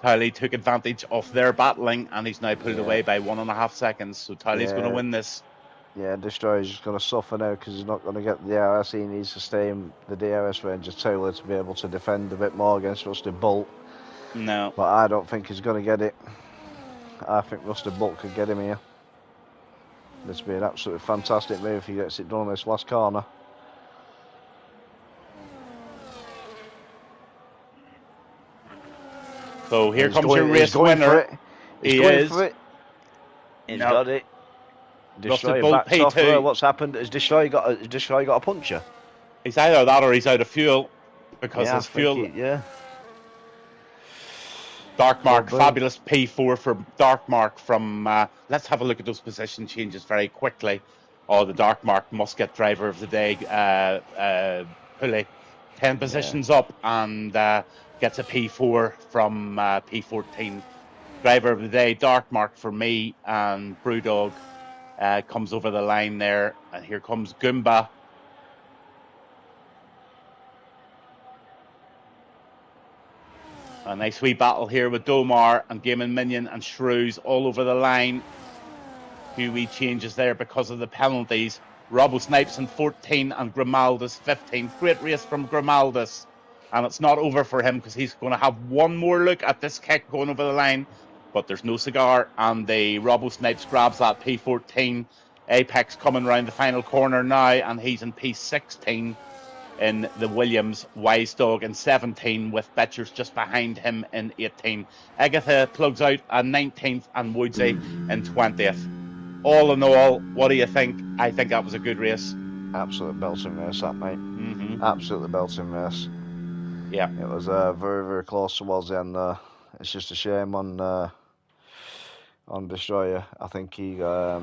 Towley took advantage of their battling, and he's now pulled away by 1.5 seconds. So Towley's going to win this. Yeah, Destroyer's just going to suffer now because he's not going to get the DRS. He needs to stay in the DRS range of Taylor to be able to defend a bit more against Rusty Bolt. No. But I don't think he's going to get it. I think Rusty Bolt could get him here. This would be an absolutely fantastic move if he gets it done on this last corner. So here He's comes going, your race winner. He's going for it. He's No. got it. Rusty Destroyer Bolt backed off P2. there. What's happened? Has Destroyer got a puncher? He's either that or he's out of fuel. Because Yeah, his fuel... yeah. Dark Mark, Well, fabulous P4 for Dark Mark from... let's have a look at those position changes very quickly. Oh, the Dark Mark must get driver of the day. Pulley 10 positions up and gets a P4 from P14. Driver of the day, Dark Mark for me, and Brewdog comes over the line there. And here comes Goomba. A nice wee battle here with Domar and Gaming Minion and Shrews all over the line. Few wee changes there because of the penalties. Robbo Snipes in 14 and Grimaldus 15. Great race from Grimaldus. And it's not over for him because he's going to have one more look at this kick going over the line. But there's no cigar. And the Robbo Snipes grabs that P14. Apex coming around the final corner now. And he's in P16 in the Williams. Wise Dog in 17 with Betchers just behind him in 18. Agatha plugs out at 19th and Woodsy in 20th. All in all, what do you think? I think that was a good race. Absolute belting race, that, mate. Absolutely belting race. Yeah. It was very, very close towards the end there. It's just a shame on Destroyer. I think he got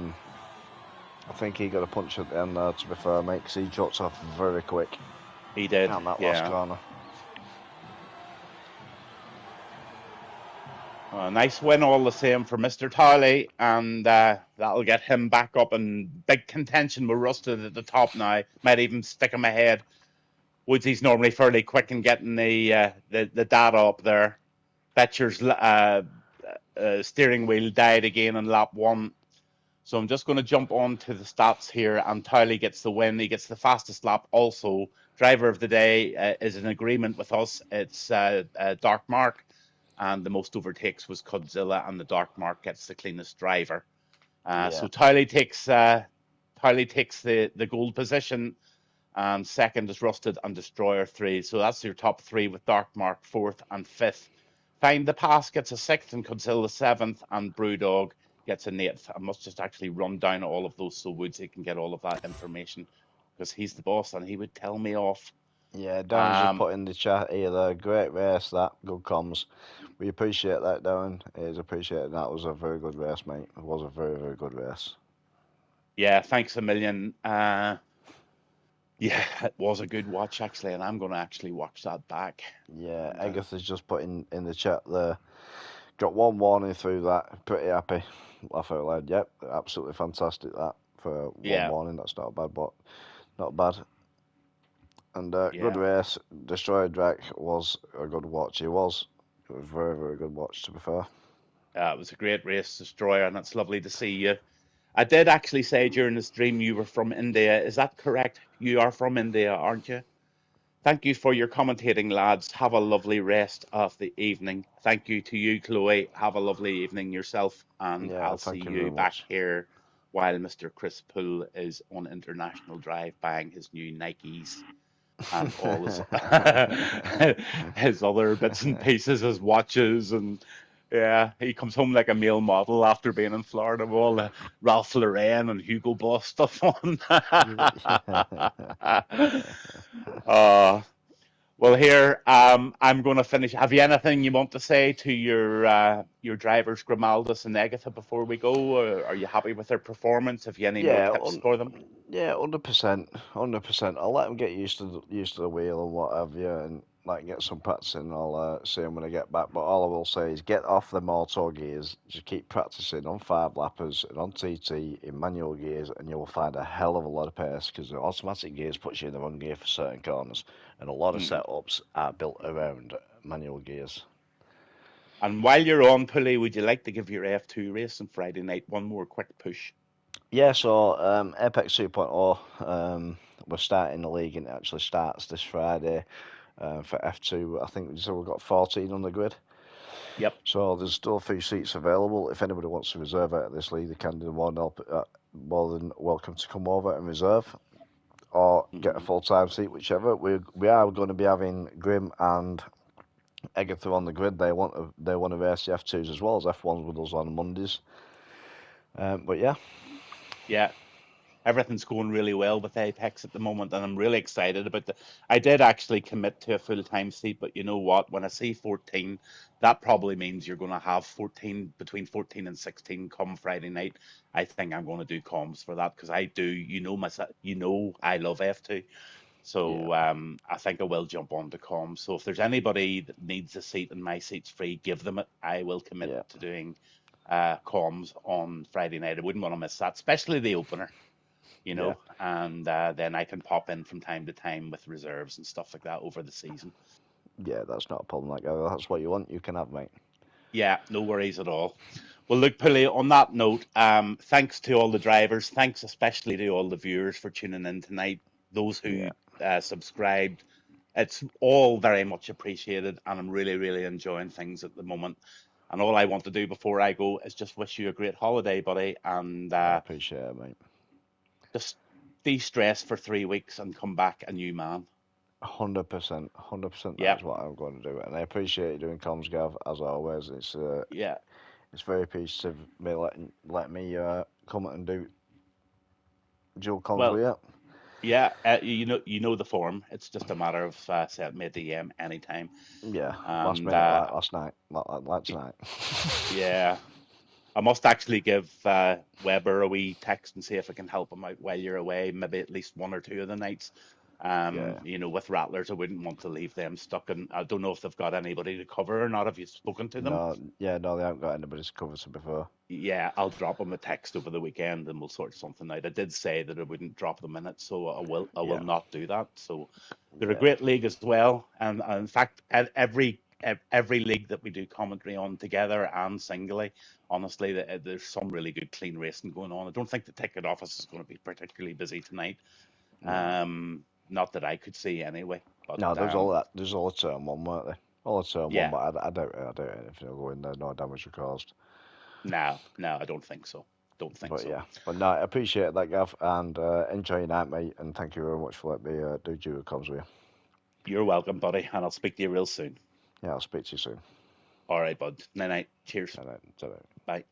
a punch at the end there, to be fair, mate, because he dropped off very quick. He did. On that last corner. Nice win all the same for Mr. Towley, and that'll get him back up in big contention with Rusted at the top now. Might even stick him ahead. Woodsy's normally fairly quick in getting the data up there. Betcher's steering wheel died again in lap 1. So I'm just going to jump on to the stats here, and Towley gets the win. He gets the fastest lap also. Driver of the day is in agreement with us. It's Dark Mark, and the most overtakes was Godzilla, and the Dark Mark gets the cleanest driver. So Towley takes the gold position, and second is Rusted and Destroyer 3. So that's your top 3 with Dark Mark 4th and 5th. Find the Pass gets a 6th, and Godzilla 7th, and Brewdog gets an 8th. I must just actually run down all of those so Woodsy can get all of that information, because he's the boss and he would tell me off. Yeah, Darren's just put in the chat here there. Great race, that. Good comms. We appreciate that, Darren. It is appreciated. That was a very good race, mate. It was a very, very good race. Yeah, thanks a million. Yeah, it was a good watch, actually, and I'm going to actually watch that back. Yeah, Agatha's just put in the chat there. Got one warning through that. Pretty happy. Laugh out loud. Yep, absolutely fantastic that for one warning. That's not bad, but not bad. And good race. Destroyer Drac was a good watch. It was a very, very good watch, to be fair. It was a great race, Destroyer, and it's lovely to see you. I did actually say during the stream you were from India. Is that correct? You are from India, aren't you? Thank you for your commentating, lads. Have a lovely rest of the evening. Thank you to you, Chloe. Have a lovely evening yourself, and I'll see you back here while Mr. Chris Poole is on International Drive buying his new Nikes and all his other bits and pieces, his watches, and he comes home like a male model after being in Florida with all the Ralph Lauren and Hugo Boss stuff on. Well, here I'm going to finish. Have you anything you want to say to your drivers, Grimaldus and Agatha, before we go? Or are you happy with their performance? Have you any more tips for them? Yeah, 100%. I'll let them get used to the wheel and what have you, and like get some practicing. I'll see them when I get back. But all I will say is get off them auto gears. Just keep practicing on 5-lappers and on TT in manual gears, and you will find a hell of a lot of pace, because the automatic gears puts you in the wrong gear for certain corners, and a lot of setups are built around manual gears. And while you're on, Pulley, would you like to give your F2 race on Friday night one more quick push? Yeah, so Apex 2.0, we're starting the league, and it actually starts this Friday for F2. I think so we've got 14 on the grid. Yep. So there's still a few seats available. If anybody wants to reserve out of this league, they can do more than welcome to come over and reserve or get a Hmm. full-time seat, whichever. We are going to be having Grim and Egertha on the grid. They want to race the F2s as well as F1s with us on Mondays. But yeah, Yeah. Everything's going really well with Apex at the moment, and I'm really excited about the. I did actually commit to a full-time seat, but you know what? When I see 14, that probably means you're going to have 14 between 14 and 16 come Friday night. I think I'm going to do comms for that because I do. You know myself. You know I love F2, yeah, so I think I will jump on to comms. So if there's anybody that needs a seat and my seat's free, give them it. I will commit yeah, to doing comms on Friday night. I wouldn't want to miss that, especially the opener, yeah, and then I can pop in from time to time with reserves and stuff like that over the season. yeah. That's not a problem. Like that's what you want, you can have, mate. Yeah, no worries at all. Well, look, Pili, on that note, thanks to all the drivers, thanks especially to all the viewers for tuning in tonight, those who Yeah, subscribed. It's all very much appreciated, and I'm really, really enjoying things at the moment. And all I want to do before I go is just wish you a great holiday, buddy, and I appreciate it, mate. just de-stress for 3 weeks and come back a new man. 100%, 100%. Yeah, That's what I'm going to do, and I appreciate you doing comms, Gav, as always. yeah. It's very appreciative of me let me come and do dual comms Well, with you. yeah, you know the form. It's just a matter of send me a DM anytime. Yeah, last And minute like last night, like y- tonight. yeah, I must actually give Weber a wee text and see if I can help him out while you're away, maybe at least one or two of the nights. Yeah. With Rattlers, I wouldn't want to leave them stuck, and I don't know if they've got anybody to cover or not. Have you spoken to them? No, yeah, no, they haven't got anybody to cover it before. Yeah, I'll drop them a text over the weekend and we'll sort something out. I did say that I wouldn't drop them in it, so I will Yeah, not do that. So they're a yeah, great league as well, and in fact, every league that we do commentary on together and singly, honestly, there's some really good clean racing going on. I don't think the ticket office is going to be particularly busy tonight. no. Not that I could see anyway, but No, there's all a turn one, weren't they? All a turn one, yeah, but I doubt anything will go in there, no damage will caused. no, no, I don't think so. Don't think But so. yeah, but no, I appreciate that, Gav, and enjoy your night, mate, and thank you very much for letting me do dual comms with you. You're welcome, buddy, and I'll speak to you real soon. Yeah, I'll speak to you soon. All right, bud. Night night. Cheers. Ta-ra, ta-ra. Bye.